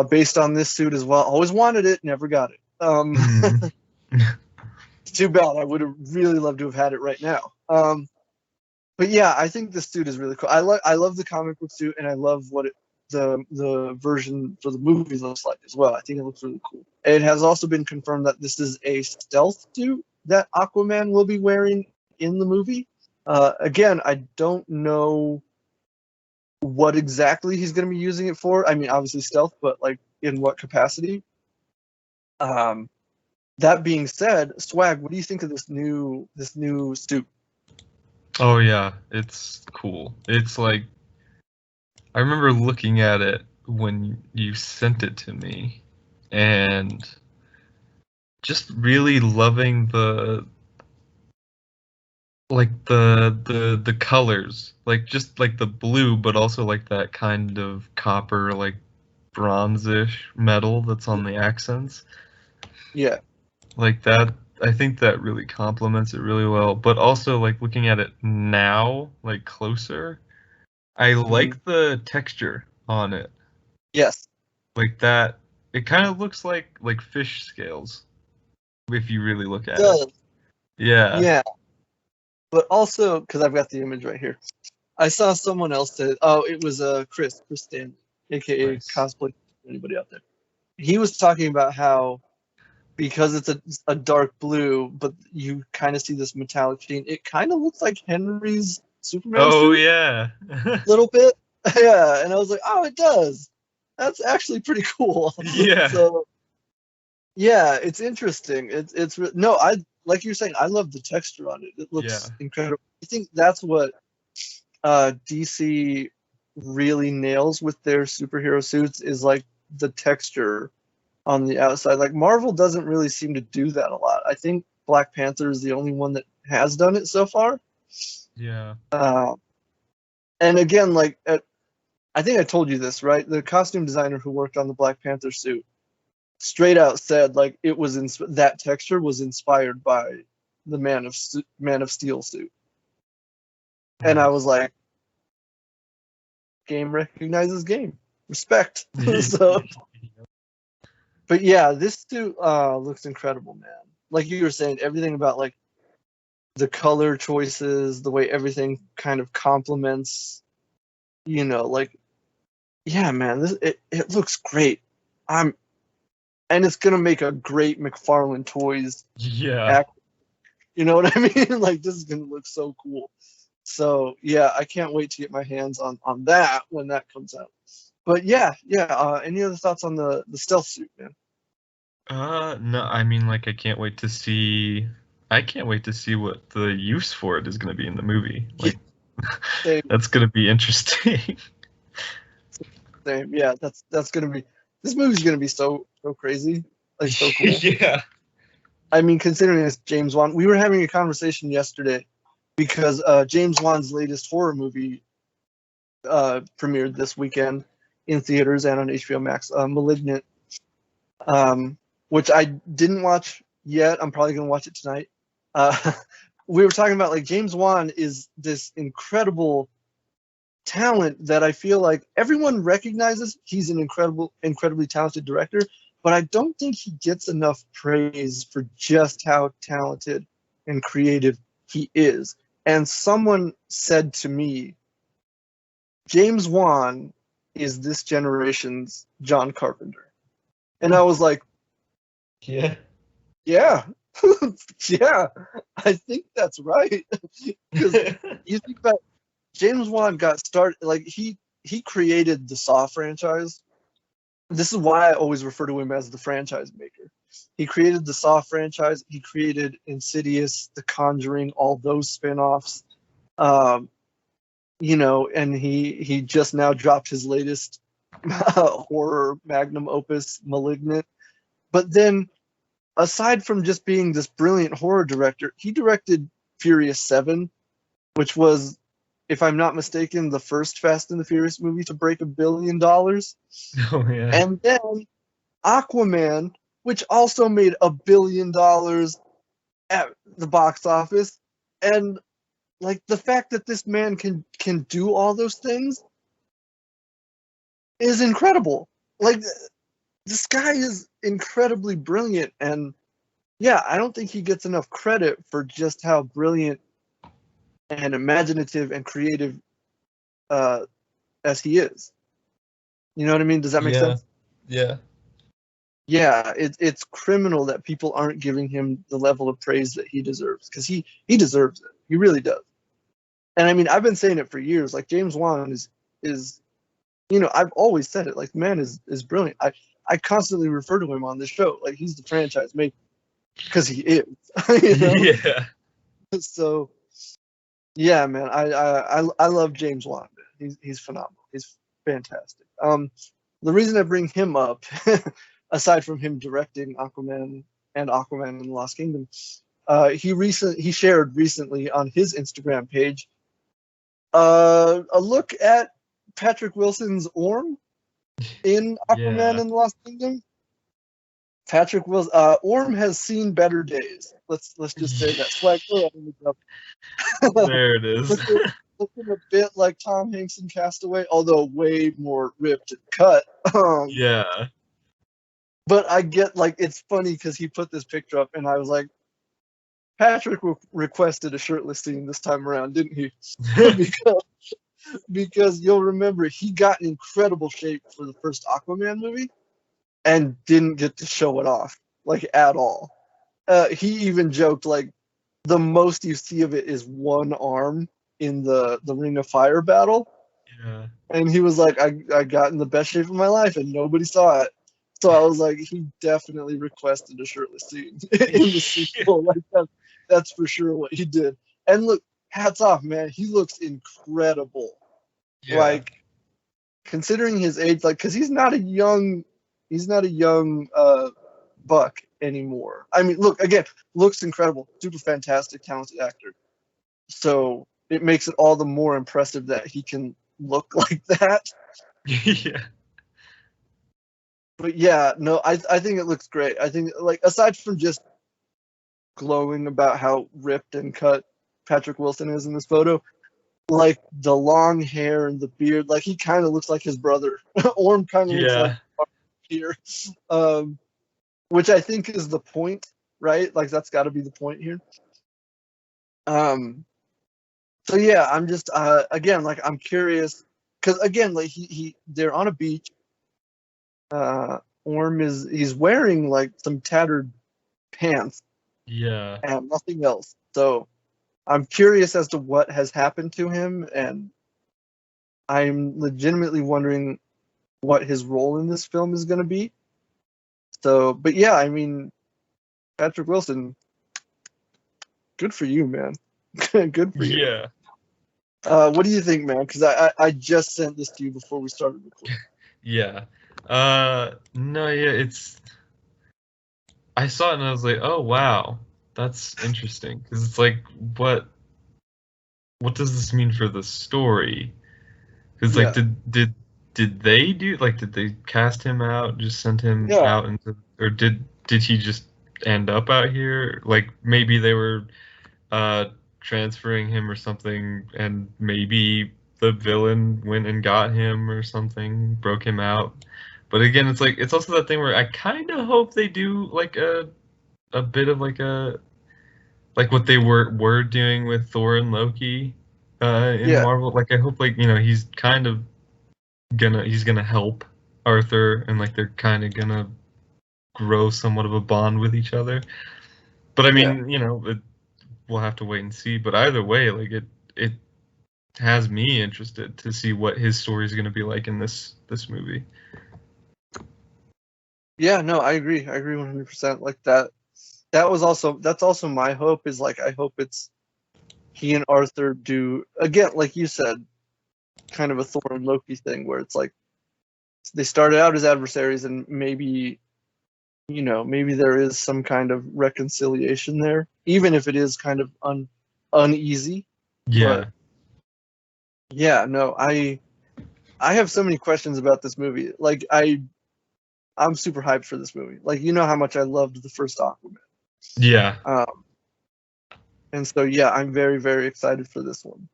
based on this suit as well. Always wanted it, never got it. It's too bad. I would have really loved to have had it right now. But yeah, I think this suit is really cool. I love the comic book suit, and I love what the version for the movie looks like as well. I think it looks really cool. It has also been confirmed that this is a stealth suit that Aquaman will be wearing in the movie. Again, I don't know what exactly he's going to be using it for. I mean, obviously stealth, but like in what capacity? That being said, Swag, what do you think of this new suit? Oh yeah, it's cool. It's like, I remember looking at it when you sent it to me, and just really loving the colors, like just like the blue, but also like that kind of copper, like bronzish metal that's on the accents. Yeah. Like that, I think that really complements it really well. But also, like, looking at it now, like closer, I like the texture on it. Yes. Like that, it kind of looks like fish scales if you really look at Does. it. Yeah. Yeah. But also, because I've got the image right here, I saw someone else say, oh, it was Chris Stanley, aka Nice. Cosplay. Anybody out there? He was talking about how, because it's a dark blue, but you kind of see this metallic sheen, it kind of looks like Henry's Superman suit Yeah. a little bit. Yeah, and I was like, oh, it does. That's actually pretty cool. Yeah. So, yeah, it's interesting. It's no, I like you're saying, I love the texture on it. It looks incredible. I think that's what DC really nails with their superhero suits, is like the texture on the outside. Like, Marvel doesn't really seem to do that a lot. I think Black Panther is the only one that has done it so far. Yeah. And again, like, I think I told you this, right? The costume designer who worked on the Black Panther suit straight out said, like, it was that texture was inspired by the Man of Steel suit. And I was like, game recognizes game. Respect. So, but yeah, this suit looks incredible, man. Like you were saying, everything about like the color choices, the way everything kind of complements, like, yeah, man, it looks great. And it's gonna make a great McFarlane Toys. Yeah. You know what I mean? Like, this is gonna look so cool. So yeah, I can't wait to get my hands on that when that comes out. But yeah. Any other thoughts on the stealth suit, man? No, I mean, like, I can't wait to see what the use for it is going to be in the movie. Like, that's going to be interesting. Same. Yeah, that's gonna be. This movie's gonna be so crazy, like, so cool. Yeah. I mean, considering it's James Wan, we were having a conversation yesterday because James Wan's latest horror movie premiered this weekend in theaters and on HBO Max, *Malignant*, which I didn't watch yet. I'm probably gonna watch it tonight. We were talking about, like, James Wan is this incredible talent that I feel like everyone recognizes. He's an incredibly talented director, but I don't think he gets enough praise for just how talented and creative he is. And someone said to me, James Wan is this generation's John Carpenter. And I was like, yeah, yeah, I think that's right. Because you think about James Wan got started, like, he created the Saw franchise. This is why I always refer to him as the franchise maker. He created the Saw franchise. He created Insidious, The Conjuring, all those spin-offs. And he just now dropped his latest horror magnum opus, *Malignant*. But then, aside from just being this brilliant horror director, he directed Furious 7, which was, if I'm not mistaken, the first Fast and the Furious movie to break $1 billion. Oh yeah. And then Aquaman, which also made $1 billion at the box office. And like the fact that this man can do all those things is incredible. Like this guy is incredibly brilliant, and yeah, I don't think he gets enough credit for just how brilliant and imaginative and creative as he is. You know what I mean? Does that make Yeah. sense? Yeah. Yeah, it's criminal that people aren't giving him the level of praise that he deserves, because he deserves it. He really does. And I mean, I've been saying it for years. Like James Wan is I've always said it. Like the man is brilliant. I constantly refer to him on this show. Like he's the franchise maker, because he is. Yeah. So yeah, man, I love James Wan. He's phenomenal. He's fantastic. The reason I bring him up, aside from him directing Aquaman and Aquaman and the Lost Kingdom, he shared recently on his Instagram page a look at Patrick Wilson's Orm in Aquaman Yeah. and the Lost Kingdom. Patrick Wilson, Orm has seen better days. Let's just say that. Swag, go ahead and look up. There it is. Looking a bit like Tom Hanks in Castaway, although way more ripped and cut. Yeah. But I get, like, it's funny because he put this picture up, and I was like, Patrick requested a shirtless scene this time around, didn't he? because you'll remember he got in incredible shape for the first Aquaman movie and didn't get to show it off, like, at all. He even joked, like, the most you see of it is one arm in the Ring of Fire battle. Yeah. And he was like, I got in the best shape of my life and nobody saw it. So I was like, he definitely requested a shirtless scene in the sequel. Like that's for sure what he did. And look, hats off, man. He looks incredible. Yeah. Like considering his age, like because he's not a young buck anymore. I mean, look again, looks incredible, super fantastic, talented actor. So it makes it all the more impressive that he can look like that. Yeah. But yeah, no, I think it looks great. I think, like, aside from just glowing about how ripped and cut Patrick Wilson is in this photo, like the long hair and the beard, like he kind of looks like his brother. Orm kind of looks like Yeah. here, which I think is the point, right? Like that's got to be the point here. So yeah, I'm just again, like I'm curious because again, like they're on a beach. Orm he's wearing like some tattered pants Yeah. and nothing else. So I'm curious as to what has happened to him, and I'm legitimately wondering what his role in this film is going to be. So, but yeah, I mean, Patrick Wilson, good for you, man. Good for you. Yeah. What do you think, man? Because I just sent this to you before we started recording. Yeah. No, yeah, I saw it and I was like, oh wow, that's interesting. Because it's like, what does this mean for the story? Because like, Yeah. did they do like, did they cast him out, just send him Yeah. out into, or did he just end up out here? Like maybe they were transferring him or something, and maybe the villain went and got him or something, broke him out. But again, it's like it's also that thing where I kind of hope they do like a bit of like what they were doing with Thor and Loki in Yeah. Marvel. Like I hope like he's kind of he's gonna help Arthur, and like they're kind of gonna grow somewhat of a bond with each other. But I Yeah. mean, we'll have to wait and see. But either way, like it has me interested to see what his story is going to be like in this movie. Yeah, no, I agree. I agree 100%. Like that's also my hope, is like I hope it's he and Arthur do again, like you said, kind of a Thor and Loki thing where it's like they started out as adversaries and maybe maybe there is some kind of reconciliation there, even if it is kind of uneasy. Yeah. But yeah, no, I have so many questions about this movie. Like I'm super hyped for this movie. Like, you know how much I loved the first Aquaman. Yeah. And so yeah, I'm very, very excited for this one.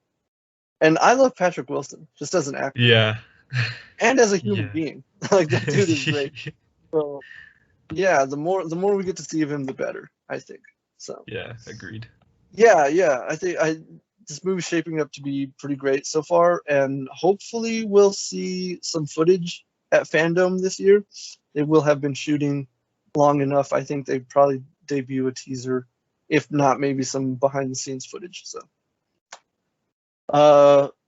And I love Patrick Wilson, just as an actor Yeah. and as a human Yeah. being. Like that dude is great. So yeah, the more we get to see of him, the better, I think. So Yeah, agreed. yeah, I think this movie's shaping up to be pretty great so far, and hopefully we'll see some footage at Fandom this year. They will have been shooting long enough. I think they probably debut a teaser, if not maybe some behind the scenes footage. So,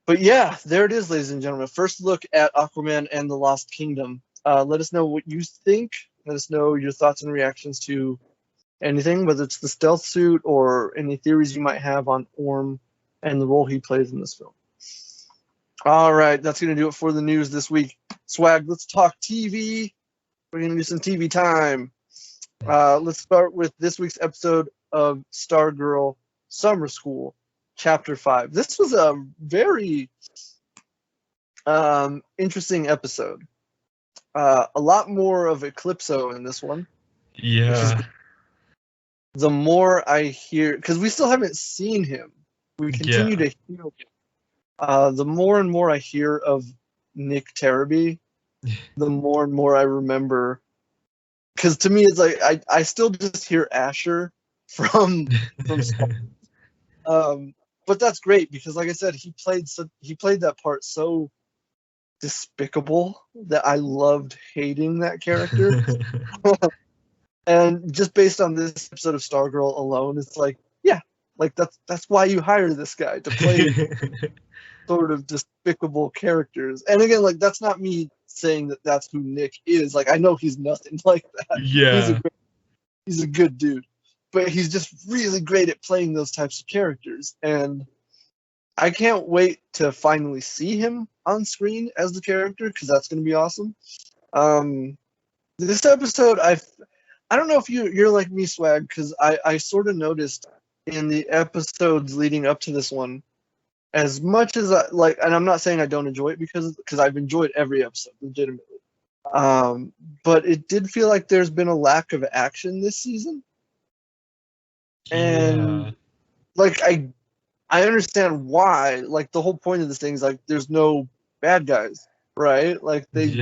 but yeah, there it is, ladies and gentlemen. First look at Aquaman and the Lost Kingdom. Let us know what you think. Let us know your thoughts and reactions to anything, whether it's the stealth suit or any theories you might have on Orm and the role he plays in this film. All right, that's going to do it for the news this week. Swag, let's talk TV. We're going to do some TV time. Let's start with this week's episode of Stargirl Summer School, Chapter 5. This was a very interesting episode. A lot more of Eclipso in this one, which is Yeah. great. The more I hear, because we still haven't seen him, we continue to hear him. The more and more I hear of Nick Terabee, the more and more I remember. Because to me, it's like I still just hear Asher from Star. But that's great because, like I said, he played that part so despicable that I loved hating that character. And just based on this episode of Stargirl alone, it's like, yeah, like that's why you hire this guy to play sort of despicable characters. And again, like that's not me saying that that's who Nick is. Like I know he's nothing like that. Yeah. He's a good dude, but he's just really great at playing those types of characters. And I can't wait to finally see him on screen as the character because that's going to be awesome. This episode, I don't know if you're like me, Swag, because I sort of noticed in the episodes leading up to this one, as much as I like, and I'm not saying I don't enjoy it because I've enjoyed every episode legitimately. But it did feel like there's been a lack of action this season, and like I understand why. Like the whole point of this thing is like there's no bad guys, right? Like they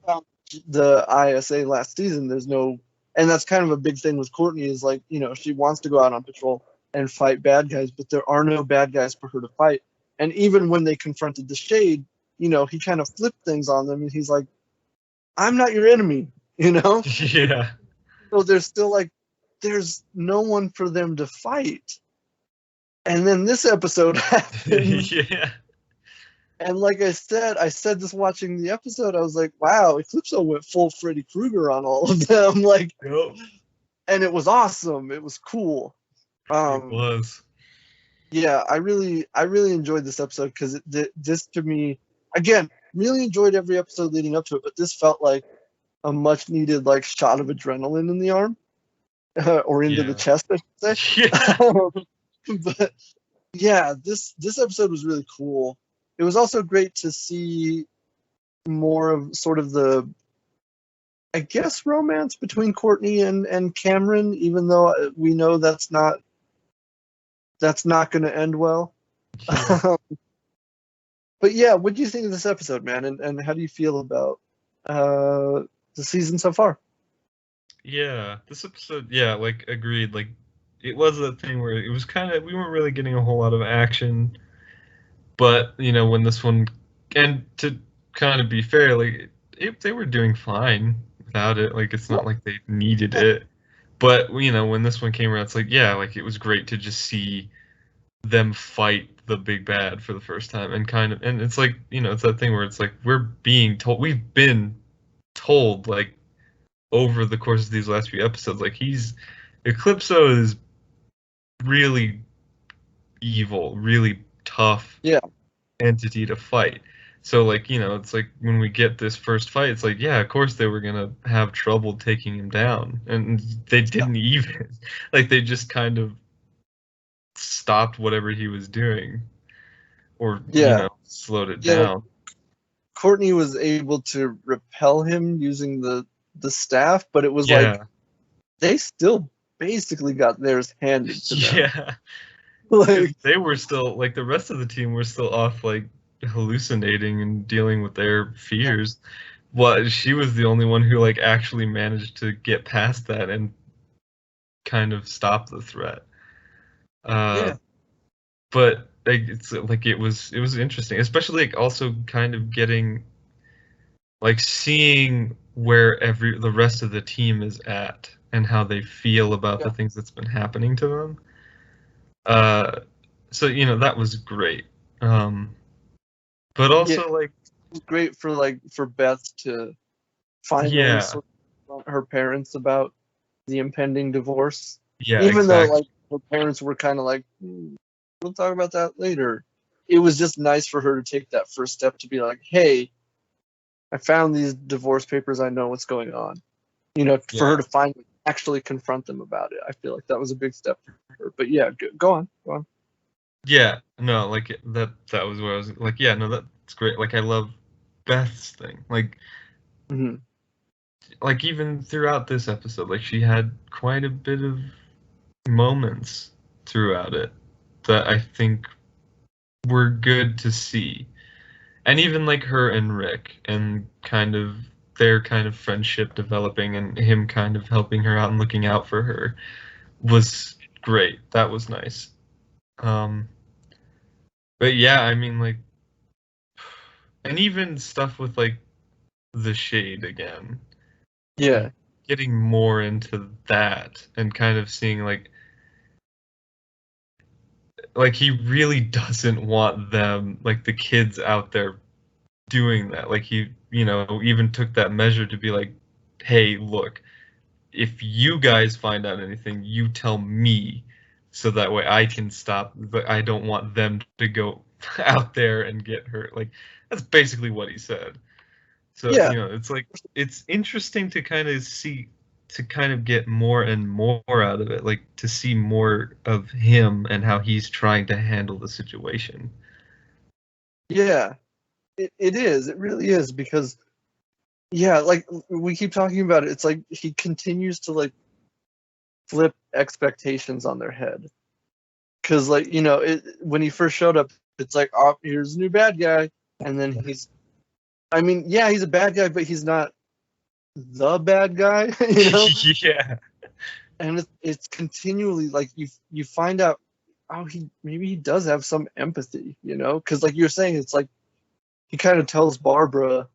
found the ISA last season. There's no, and that's kind of a big thing with Courtney is like, you know, she wants to go out on patrol and fight bad guys, but there are no bad guys for her to fight. And even when they confronted the Shade, you know, he kind of flipped things on them and he's like, I'm not your enemy, you know? Yeah. So there's still like, there's no one for them to fight. And then this episode happens. Yeah. And like I said this watching the episode, I was like, wow, Eclipso went full Freddy Krueger on all of them. Like, and it was awesome. It was cool. It was. Yeah, I really enjoyed this episode because this to me, again, really enjoyed every episode leading up to it, but this felt like a much needed like shot of adrenaline in the arm or into the chest, I should say. Yeah. But yeah, this episode was really cool. It was also great to see more of sort of the, I guess, romance between Courtney and Cameron, even though we know that's not going to end well. Yeah. But yeah, what do you think of this episode, man? And how do you feel about the season so far? Yeah, this episode, yeah, like agreed. Like it was a thing where it was kind of we weren't really getting a whole lot of action, but you know when this one, and to kind of be fair, like they were doing fine without it. Like it's not like they needed it, but you know when this one came around, it's like yeah, like it was great to just see them fight the big bad for the first time and kind of, and it's like you know it's that thing where it's like we've been told like over the course of these last few episodes, like Eclipso is really evil, really tough entity to fight. So like, you know, it's like when we get this first fight, it's like, yeah, of course they were gonna have trouble taking him down. And they didn't even like they just kind of stopped whatever he was doing, or Yeah. slowed it Yeah, like down. Courtney was able to repel him using the staff, but it was like Yeah, they still basically got theirs handed to them. yeah, because Like, they were still like the rest of the team were still off like hallucinating and dealing with their fears. Well, she was the only one who like actually managed to get past that and kind of stop the threat. Uh, yeah, but like it's like it was interesting, especially like also kind of getting like seeing where the rest of the team is at and how they feel about yeah, the things that's been happening to them. Uh, so that was great. Um, but yeah. also like It was great for Beth to finally yeah, sort of confront her parents about the impending divorce, yeah, even though exactly. like her parents were kind of like, we'll talk about that later. It was just nice for her to take that first step to be like, hey, I found these divorce papers. I know what's going on. For her Yeah, to finally actually confront them about it. I feel like that was a big step for her. But yeah, go on, go on. yeah. No, like that was what I was like. Yeah, no, that's great. Like I love Beth's thing. Hmm. Like even throughout this episode, like she had quite a bit of moments throughout it that I think were good to see. And even like her and Rick and kind of their kind of friendship developing and him kind of helping her out and looking out for her was great. That was nice. Um but yeah, I mean like and even stuff with like the shade again. Yeah, Getting more into that and kind of seeing like he really doesn't want them like the kids out there doing that. Like he, even took that measure to be like, hey, look, if you guys find out anything, you tell me so that way I can stop, but I don't want them to go out there and get hurt. Like that's basically what he said. So, yeah, it's like it's interesting to kind of see to kind of get more and more out of it, like to see more of him and how he's trying to handle the situation. yeah. It is. It really is because yeah, like we keep talking about it. It's like he continues to like flip expectations on their head. Because like when he first showed up, it's like, oh, here's a new bad guy, and then I mean, yeah, he's a bad guy, but he's not the bad guy, Yeah. And it's continually like you find out, oh, he does have some empathy, because like you're saying, it's like he kind of tells Barbara,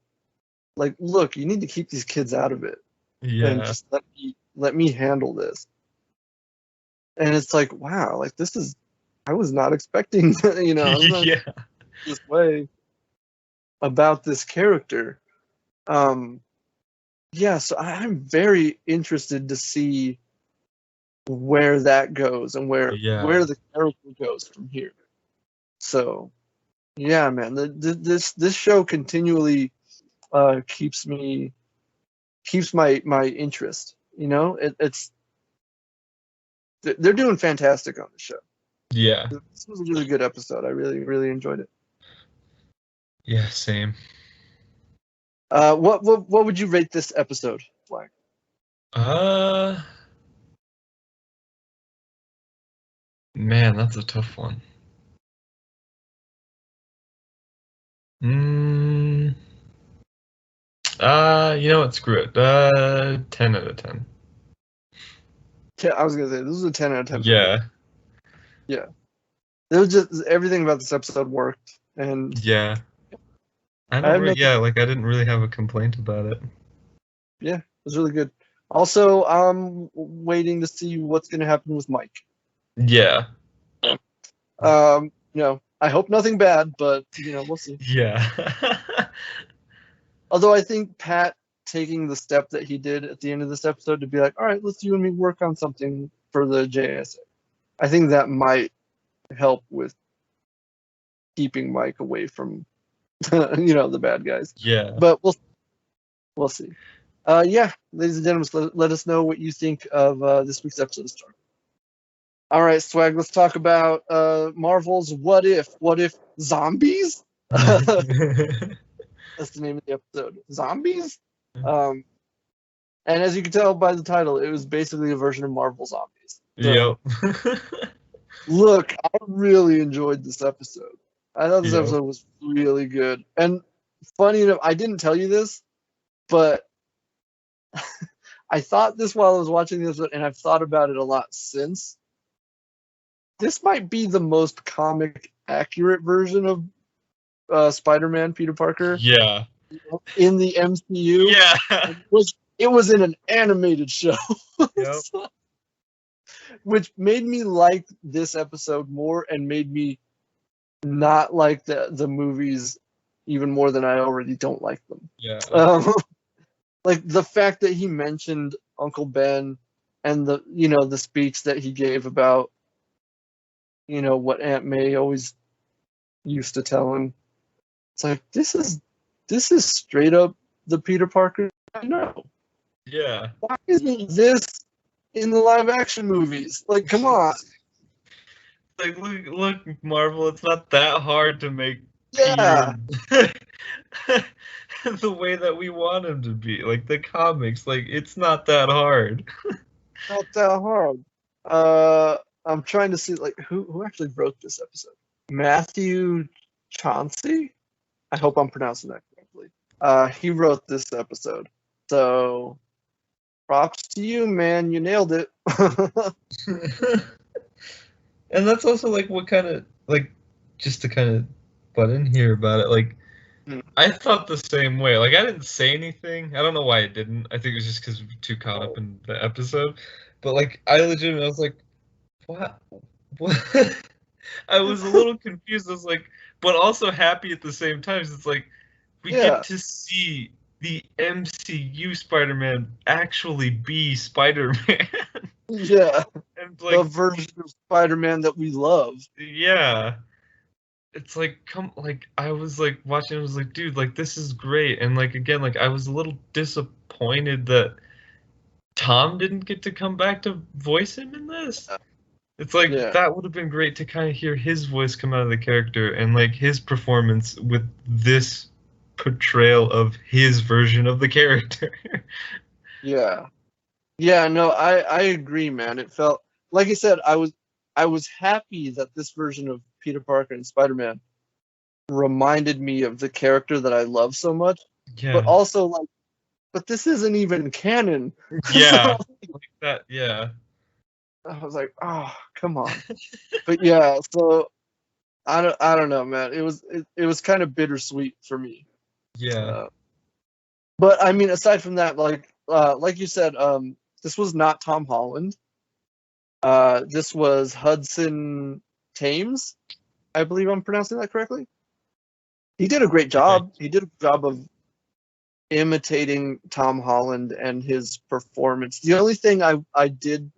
like, look, you need to keep these kids out of it, and Yeah. just let me handle this. And it's like, wow, like this is, I was not expecting, I was not Yeah. this way about this character. Um, yeah, so I'm very interested to see where that goes and where Yeah. the character goes from here. So yeah, man, this show continually keeps my interest. It's they're doing fantastic on the show. Yeah. This was a really good episode. I really really enjoyed it. Yeah, same. What would you rate this episode, Flag? Uh Man, that's a tough one. Mm, what? Screw it. 10 out of 10. I was gonna say this was a 10 out of 10 for me. Yeah. Yeah, it was just everything about this episode worked, and Yeah. I I don't have really, nothing. yeah, like I didn't really have a complaint about it. Yeah, it was really good. Also, I'm waiting to see what's gonna happen with Mike. Yeah. I hope nothing bad, but we'll see. Yeah. Although I think Pat taking the step that he did at the end of this episode to be like, all right, let's you and me work on something for the JSA. I think that might help with keeping Mike away from the bad guys. Yeah. But we'll see. Yeah, ladies and gentlemen, let us know what you think of this week's episode of Star. All right, Swag, let's talk about Marvel's What If? What If Zombies? That's the name of the episode. Zombies? Um, and as you can tell by the title, it was basically a version of Marvel Zombies. So, Yep. look, I really enjoyed this episode. I thought this Yep. episode was really good. And funny enough, I didn't tell you this, but I thought this while I was watching this, and I've thought about it a lot since. This might be the most comic accurate version of Spider-Man Peter Parker Yeah. in the MCU. Yeah. It was in an animated show. Yep. Which made me like this episode more and made me not like the movies even more than I already don't like them. Yeah. Like the fact that he mentioned Uncle Ben and the speech that he gave about what Aunt May always used to tell him. It's like this is straight up the Peter Parker I know. Yeah. Why isn't this in the live action movies? Like, come on. Like, look, Marvel, it's not that hard to make Yeah. Peter the way that we want him to be. Like the comics, like it's not that hard. Not that hard. I'm trying to see like who actually wrote this episode. Matthew Chauncey? I hope I'm pronouncing that correctly. He wrote this episode. So props to you, man. You nailed it. And that's also like what kind of like just to kind of butt in here about it, like I thought the same way. Like I didn't say anything. I don't know why I didn't. I think it was just because we were too caught up in the episode. But like I legitimately I was like, what? I was a little confused. I was like, but also happy at the same time. It's like we get to see the MCU Spider-Man actually be Spider-Man. Yeah. And like the version of Spider-Man that we love. Yeah. It's like I was like watching, I was like, dude, like this is great. And like again, like I was a little disappointed that Tom didn't get to come back to voice him in this. It's like that would have been great to kind of hear his voice come out of the character and like his performance with this portrayal of his version of the character. Yeah. Yeah, no, I agree, man. It felt like I said, I was happy that this version of Peter Parker and Spider-Man reminded me of the character that I love so much. Yeah. But also like, but this isn't even canon. Yeah. Like that, yeah. I was like, oh, come on. But yeah, so I don't know, man. It was kind of bittersweet for me. Yeah. But I mean, aside from that, like you said, this was not Tom Holland. This was Hudson Thames. I believe I'm pronouncing that correctly. He did a great job. He did a job of imitating Tom Holland and his performance. The only thing I did,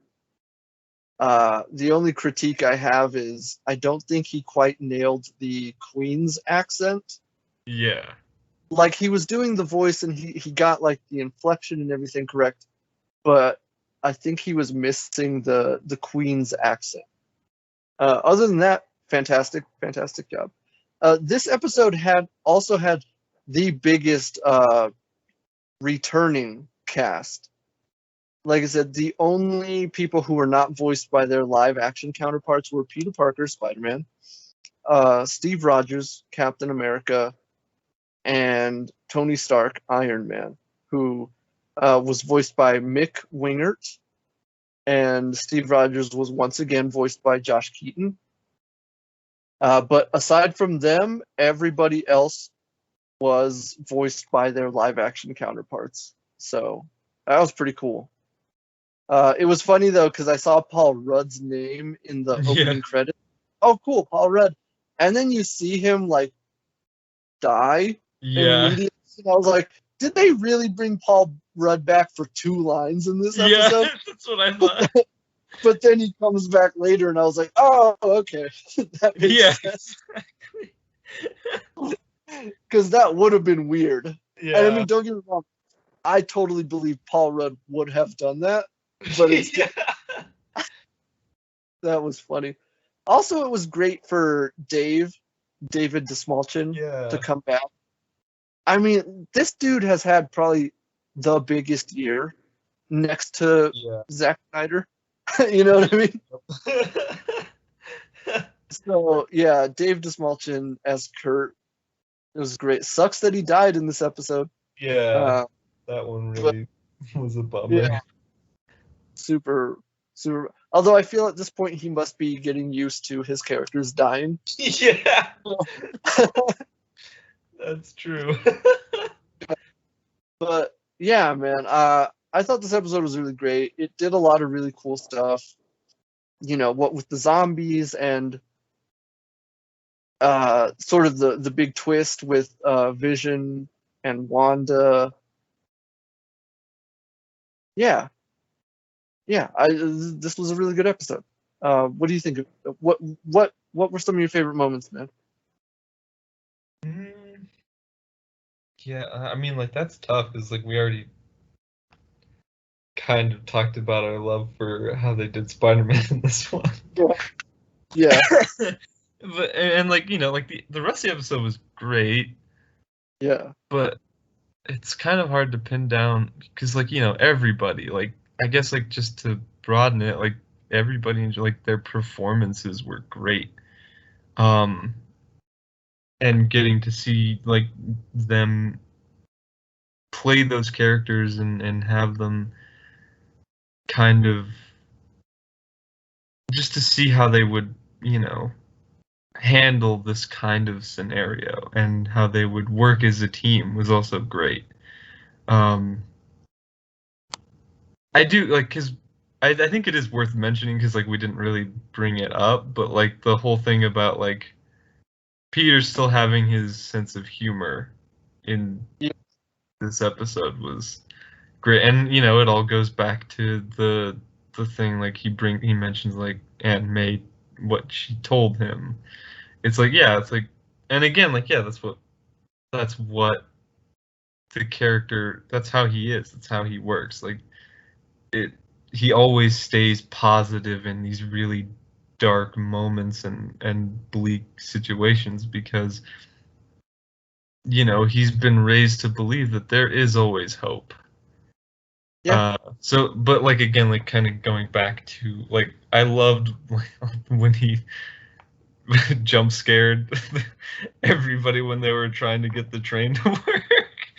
the only critique I have is I don't think he quite nailed the Queen's accent. Yeah. Like he was doing the voice and he got like the inflection and everything correct, but I think he was missing the Queen's accent. Other than that, fantastic job. This episode also had the biggest returning cast. Like I said, the only people who were not voiced by their live action counterparts were Peter Parker, Spider-Man, Steve Rogers, Captain America, and Tony Stark, Iron Man, who was voiced by Mick Wingert, and Steve Rogers was once again voiced by Josh Keaton. But aside from them, everybody else was voiced by their live-action counterparts. So that was pretty cool. It was funny, though, because I saw Paul Rudd's name in the opening credits. Oh, cool, Paul Rudd. And then you see him, like, die. Yeah. Immediately. I was like, did they really bring Paul Rudd back for 2 lines in this episode? Yeah, that's what I thought. But then he comes back later, and I was like, oh, okay. That makes sense. Because that would have been weird. Yeah. And I mean, don't get me wrong. I totally believe Paul Rudd would have done that. But it's That was funny. Also, it was great for David Desmalchin, to Yeah. come back. I mean, this dude has had probably the biggest year next to Yeah. Zack Snyder. You know what I mean? So yeah, Dave Desmalchin as Kurt, it was great. Sucks that he died in this episode. Yeah, Uh, that one but really was a yeah, bummer. super, super. Although I feel at this point he must be getting used to his characters dying. Yeah, that's true. But yeah, man, I thought this episode was really great. It did a lot of really cool stuff. You know, what with the zombies and sort of the big twist with Vision and Wanda. Yeah, yeah. This was a really good episode. What do you think? What were some of your favorite moments, man? Mm, yeah, I mean, like that's tough because like we already kind of talked about our love for how they did Spider-Man in this one. Yeah, yeah, But and like like the rest of the episode was great, yeah, but it's kind of hard to pin down because like everybody like I guess like just to broaden it like everybody like their performances were great. Um, and getting to see like them play those characters and have them kind of just to see how they would handle this kind of scenario and how they would work as a team was also great. um I do like because I think it is worth mentioning because like we didn't really bring it up, but like the whole thing about like Peter still having his sense of humor in yeah, this episode was great. And it all goes back to the thing like he mentions like Aunt May, what she told him. It's like, yeah, it's like, and again, like, yeah, that's what the character, that's how he is, that's how he works. Like it he always stays positive in these really dark moments and bleak situations because he's been raised to believe that there is always hope. yeah, So, but like again, like kind of going back to like I loved when he jump scared everybody when they were trying to get the train to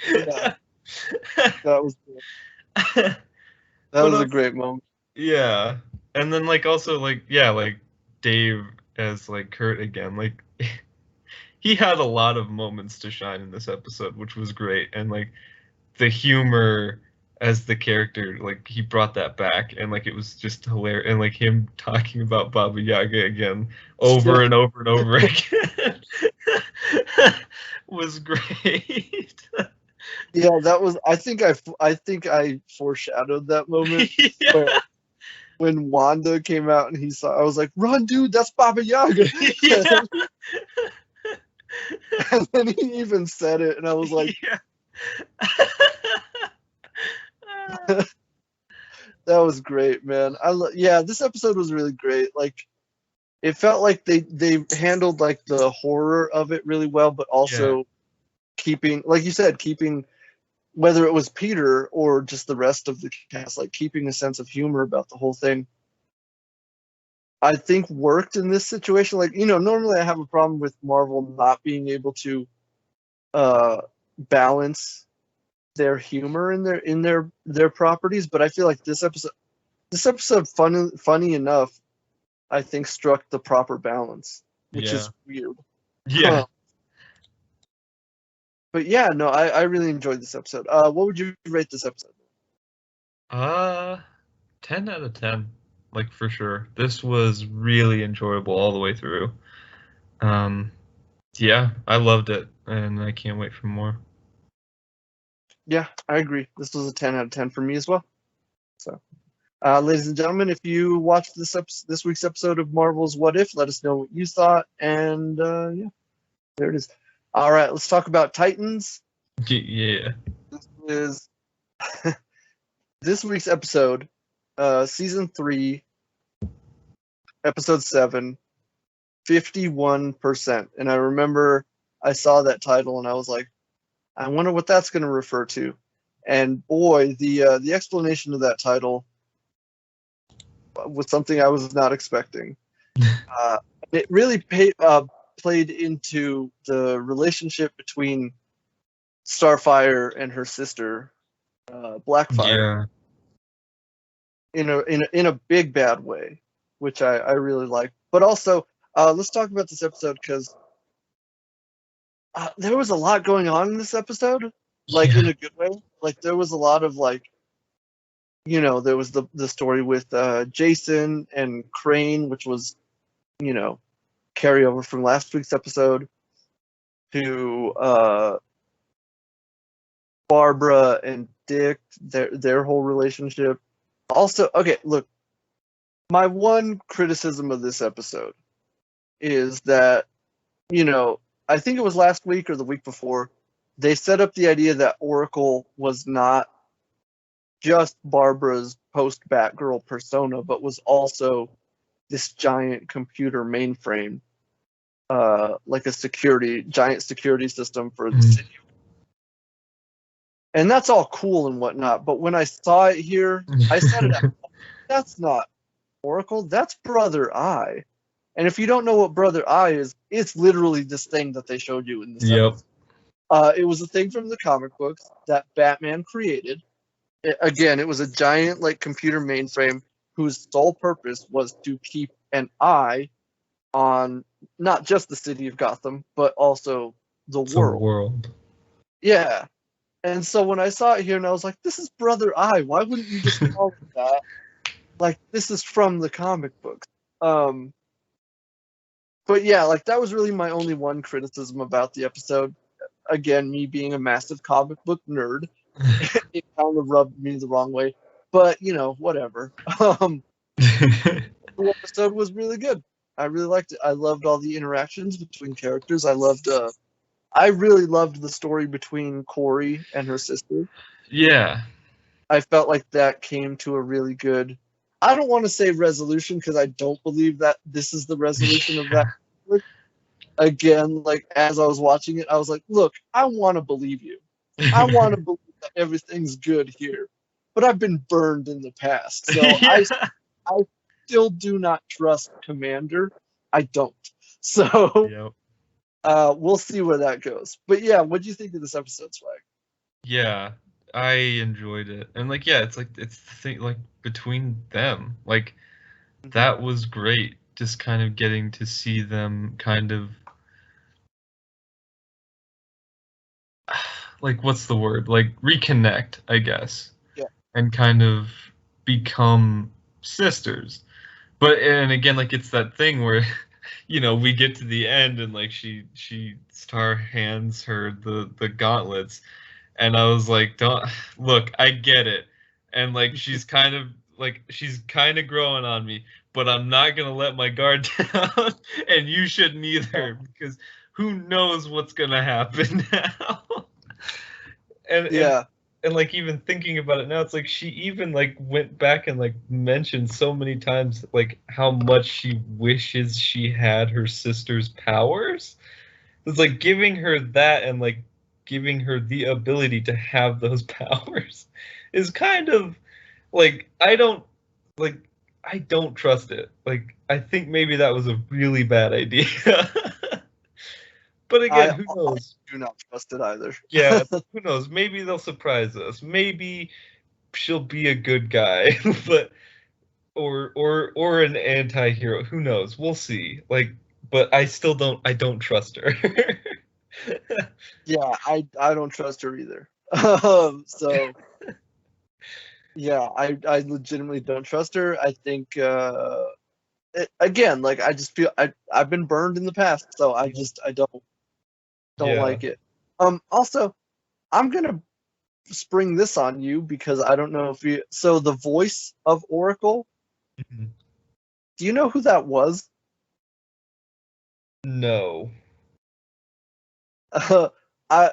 yeah. work. That was good. That But was a great moment. yeah, and then like also like yeah, like Dave as like Kurt again, like he had a lot of moments to shine in this episode, which was great, and like the humor as the character, like he brought that back, and like it was just hilarious, and like him talking about Baba Yaga again Yeah, over and over and over again was great. yeah. That was. I think I foreshadowed that moment where Yeah, when Wanda came out and he saw. I was like, "Run, dude! That's Baba Yaga!" yeah, And then he even said it, and I was like, yeah. "That was great, man." Yeah, this episode was really great. Like, it felt like they handled like the horror of it really well, but Yeah, also keeping, like you said, keeping whether it was Peter or just the rest of the cast, like keeping a sense of humor about the whole thing. I think worked in this situation. Like, normally I have a problem with Marvel not being able to uh, balance their humor in their properties, but I feel like this episode funny enough, I think struck the proper balance, which yeah, is weird. yeah. But yeah, no, I really enjoyed this episode. What would you rate this episode? Uh, 10 out of 10, like for sure. This was really enjoyable all the way through. Um, yeah, I loved it, and I can't wait for more. Yeah, I agree. This was a 10 out of 10 for me as well. So, ladies and gentlemen, if you watched this week's episode of Marvel's What If, let us know what you thought. And yeah, there it is. All right, let's talk about Titans. Yeah, This is this week's episode, season 3, episode 7, 51%. And I remember I saw that title and I was like, I wonder what that's going to refer to. And boy, the explanation of that title was something I was not expecting. It really played into the relationship between Starfire and her sister, Blackfire, in a big bad way, which I really like. But also, let's talk about this episode because there was a lot going on in this episode, like in a good way. Like there was a lot of like, there was the story with Jason and Crane, which was, carryover from last week's episode, to Barbara and Dick, their whole relationship. Also, okay, look, my one criticism of this episode is that, I think it was last week or the week before, they set up the idea that Oracle was not just Barbara's post-Batgirl persona, but was also this giant computer mainframe, like a giant security system for the city. And that's all cool and whatnot, but when I saw it here, I said it out. That's not Oracle, that's Brother Eye. And if you don't know what Brother Eye is, it's literally this thing that they showed you in this episode. It was a thing from the comic books that Batman created. It was a giant like computer mainframe whose sole purpose was to keep an eye on not just the city of Gotham, but also the world. Yeah. And so when I saw it here and I was like, this is Brother Eye, why wouldn't you just call it that? Like, this is from the comic books. But yeah, like that was really my only one criticism about the episode. Again, me being a massive comic book nerd, it kind of rubbed me the wrong way. But, whatever. The episode was really good. I really liked it. I loved all the interactions between characters. I really loved the story between Corey and her sister. Yeah. I felt like that came to a really good, I don't want to say resolution because I don't believe that this is the resolution of that. Again, like as I was watching it, I was like, look, I want to believe you. I want to believe that everything's good here. But I've been burned in the past. So I still do not trust Commander. I don't. So we'll see where that goes. But yeah, what do you think of this episode, Swag? Yeah, I enjoyed it. And like, yeah, it's the thing, like between them, like that was great. Just kind of getting to see them kind of like, what's the word? Like reconnect, I guess. Yeah. And kind of become sisters. And again, like it's that thing where we get to the end and like Star hands her the gauntlets, and I was like, don't look, I get it, and like she's kind of growing on me, but I'm not gonna let my guard down, and you shouldn't either, because who knows what's gonna happen now. And like even thinking about it now, it's like she even like went back and like mentioned so many times like how much she wishes she had her sister's powers. It's like giving her that and like giving her the ability to have those powers is kind of like I don't trust it. Like I think maybe that was a really bad idea. But again, who knows? I do not trust it either. Yeah, who knows? Maybe they'll surprise us. Maybe she'll be a good guy, but or an anti-hero. Who knows? We'll see. Like, but I still don't trust her. Yeah, I don't trust her either. So yeah, I legitimately don't trust her. I think again, like I just feel I've been burned in the past, so I don't like it. Also, I'm gonna spring this on you because I don't know if you. So the voice of Oracle. Mm-hmm. Do you know who that was? No. I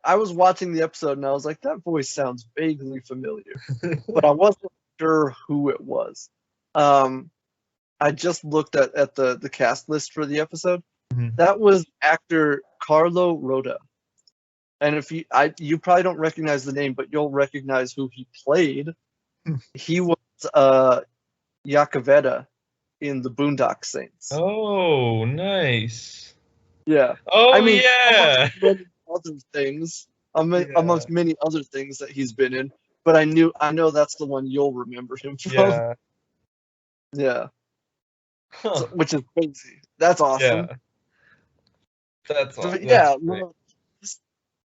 was watching the episode and I was like, that voice sounds vaguely familiar, but I wasn't sure who it was. I I just looked at the cast list for the episode. Mhm. That was actor Carlo Rota. And if you probably don't recognize the name, but you'll recognize who he played. He was Yakavetta in the Boondock Saints. Oh, nice. Yeah. Oh, I mean, yeah. amongst many other things that he's been in, but I know that's the one you'll remember him from. Yeah. Yeah. Huh. So, which is crazy. That's awesome. Yeah. That's So, awesome. yeah, Great. no,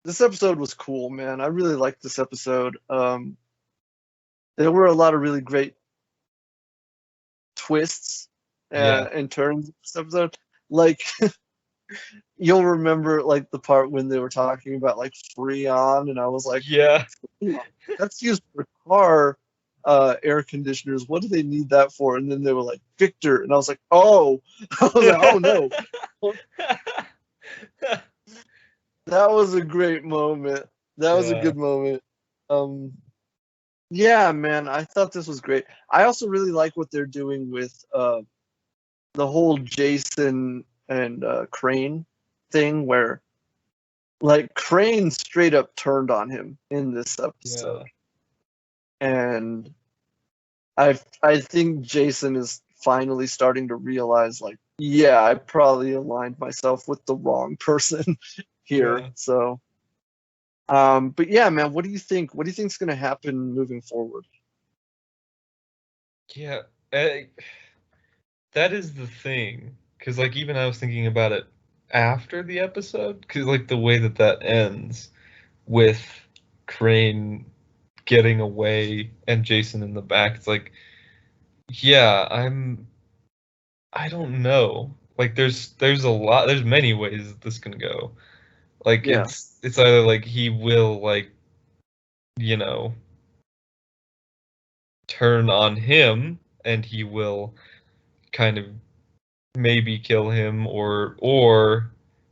this episode was cool, man. I really liked this episode. There were a lot of really great twists Yeah. and turns in this episode. Like you'll remember like the part when they were talking about like Freon, and I was like, Yeah. that's used for car air conditioners. What do they need that for? And then they were like, Victor, and I was like, oh, I was like, oh no. That was a great moment. That was a Yeah. good moment. Yeah, man, I thought this was great. I also really like what they're doing with the whole Jason and Crane thing, where like Crane straight up turned on him in this episode, and I think Jason is finally starting to realize, like, yeah, I probably aligned myself with the wrong person here. Yeah. So, but yeah, man, what do you think? What do you think's gonna happen moving forward? Yeah. That is the thing. Because, like, even I was thinking about it after the episode. Because, like, the way that that ends with Crane getting away and Jason in the back, it's like, yeah, I don't know. Like, there's many ways that this can go. Like, Yeah, it's either, like, he will, like, you know, turn on him and he will kind of maybe kill him, or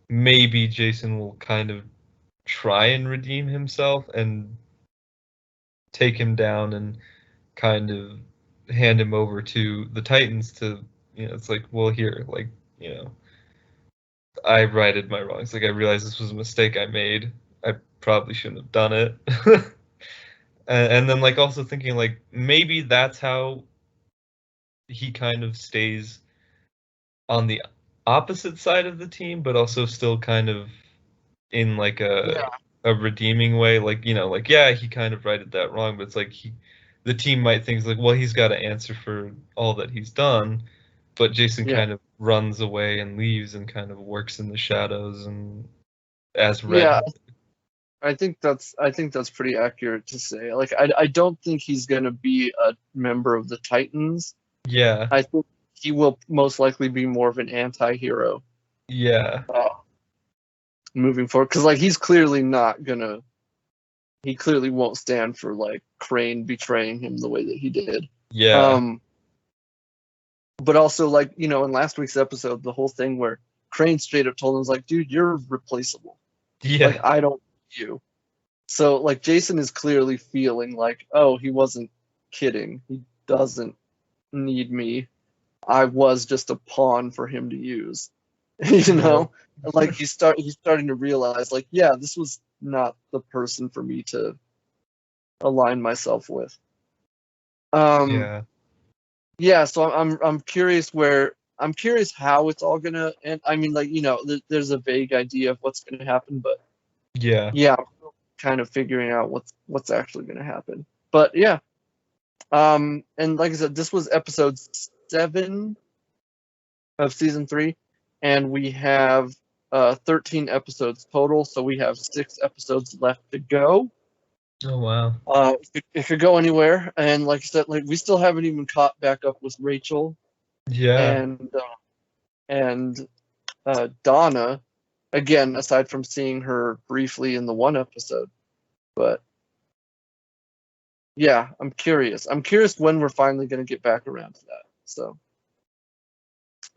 maybe Jason will kind of try and redeem himself and take him down and kind of hand him over to the Titans to, it's like, well, here, like, you know, I righted my wrongs. Like, I realized this was a mistake I made. I probably shouldn't have done it. And then, like, also thinking, like, maybe that's how he kind of stays on the opposite side of the team, but also still kind of in like yeah, a redeeming way. Like, like, yeah, he kind of righted that wrong, but it's like the team might think like, well, he's got to answer for all that he's done, but Jason yeah, kind of runs away and leaves and kind of works in the shadows and as Red yeah. Hood. I think that's pretty accurate to say. Like, I don't think he's gonna be a member of the Titans. Yeah, I think he will most likely be more of an anti-hero yeah, moving forward, because like he's clearly not gonna. He clearly won't stand for like Crane betraying him the way that he did. yeah, But also, like, in last week's episode, the whole thing where Crane straight up told him, was like, dude, you're replaceable. Like, yeah, I don't need you. So like Jason is clearly feeling like, oh, he wasn't kidding. He doesn't need me. I was just a pawn for him to use. Like he's starting to realize, like, yeah, this was not the person for me to align myself with. yeah, Yeah, so I'm curious how it's all gonna end. I mean, like, there's a vague idea of what's gonna happen, but yeah, yeah, I'm kind of figuring out what's actually gonna happen. But yeah, and like I said, this was episode 7 of season 3, and we have 13 episodes total, so we have 6 episodes left to go. Oh wow. It could go anywhere, and like I said, like we still haven't even caught back up with Rachel Yeah, and Donna, again, aside from seeing her briefly in the one episode. But yeah, I'm curious. I'm curious when we're finally going to get back around to that. So,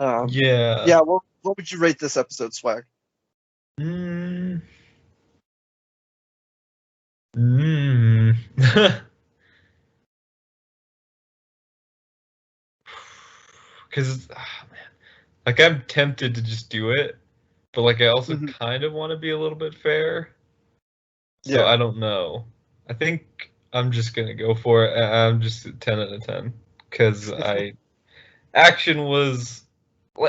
yeah. yeah, what would you rate this episode, Swag? Mm. Because because like I'm tempted to just do it, but like I also Mhm. kind of want to be a little bit fair. So Yeah. I don't know. I think I'm just gonna go for it. I'm just a 10 out of 10 because action was,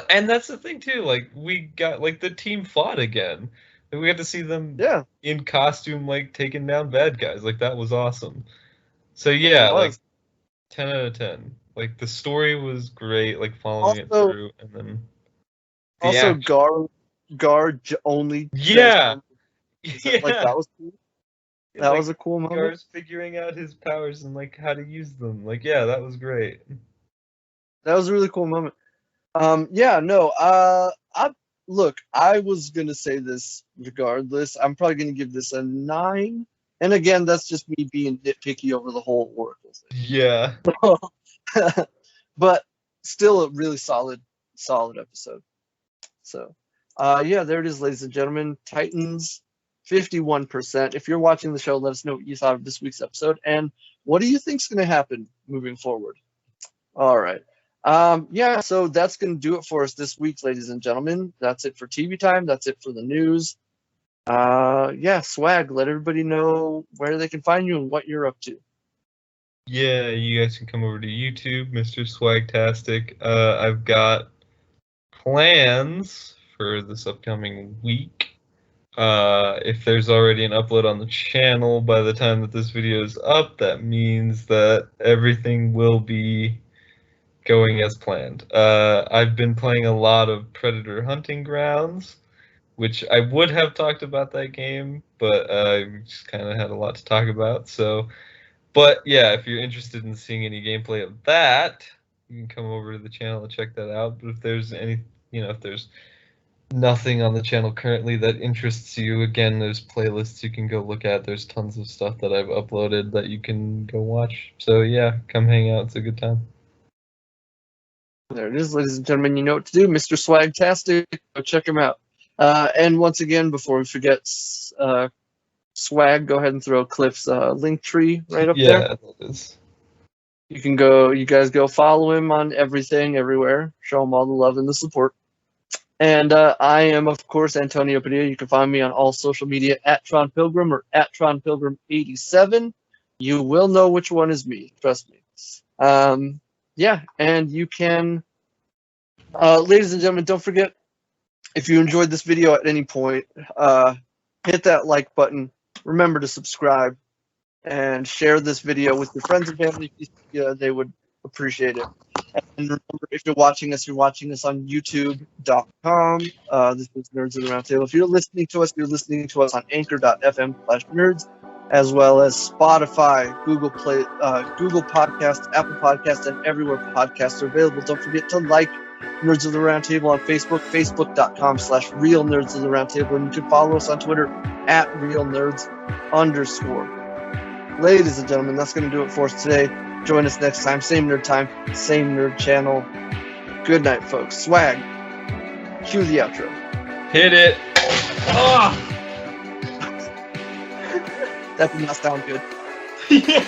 and that's the thing too. Like we got like the team fought again. Like, we got to see them Yeah, in costume, like taking down bad guys. Like that was awesome. So it yeah, like was. 10 out of 10. Like the story was great, like following it Also, through, and then the also action. only Yeah, transformed. Like yeah. that was cool. That Like was a cool moment. Gar's figuring out his powers and like how to use them. Like yeah, that was great. That was a really cool moment. Yeah, no, I was gonna say this regardless. I'm probably gonna give this a 9. And again, that's just me being nitpicky over the whole Oracle Yeah. thing. But still a really solid episode. So, yeah, there it is, ladies and gentlemen. Titans, 51%. If you're watching the show, let us know what you thought of this week's episode and what do you think's gonna happen moving forward. All right. Yeah, so that's going to do it for us this week, ladies and gentlemen. That's it for TV time. That's it for the news. Yeah, Swag, let everybody know where they can find you and what you're up to. Yeah, you guys can come over to YouTube, Mr. Swagtastic. I've got plans for this upcoming week. If there's already an upload on the channel by the time that this video is up, that means that everything will be going as planned. I've been playing a lot of Predator Hunting Grounds, which I would have talked about that game, but I just kind of had a lot to talk about. So, but yeah, if you're interested in seeing any gameplay of that, you can come over to the channel and check that out. But if there's any, if there's nothing on the channel currently that interests you, again, there's playlists you can go look at. There's tons of stuff that I've uploaded that you can go watch. So yeah, come hang out. It's a good time. There it is, ladies and gentlemen. You know what to do. Mr. Swagtastic, go check him out. And once again, before we forget, Swag, go ahead and throw Cliff's link tree right up there. Yeah, that is. You guys go follow him on everything, everywhere. Show him all the love and the support. And I am, of course, Antonio Padilla. You can find me on all social media at Tron Pilgrim or at Tron Pilgrim 87. You will know which one is me. Trust me. Yeah, and you can, ladies and gentlemen, don't forget, if you enjoyed this video at any point, hit that like button. Remember to subscribe and share this video with your friends and family. They would appreciate it. And remember, if you're watching us on youtube.com. This is Nerds of the Roundtable. If you're listening to us, on anchor.fm/nerds, as well as Spotify, Google Podcasts, Apple Podcasts, and everywhere podcasts are available. Don't forget to like Nerds of the Roundtable on Facebook, facebook.com/real Nerds of the Roundtable, and you can follow us on Twitter at realnerds_. Ladies and gentlemen, that's going to do it for us today. Join us next time. Same nerd time, same nerd channel. Good night, folks. Swag, cue the outro. Hit it. Oh! That did not sound good. Yeah.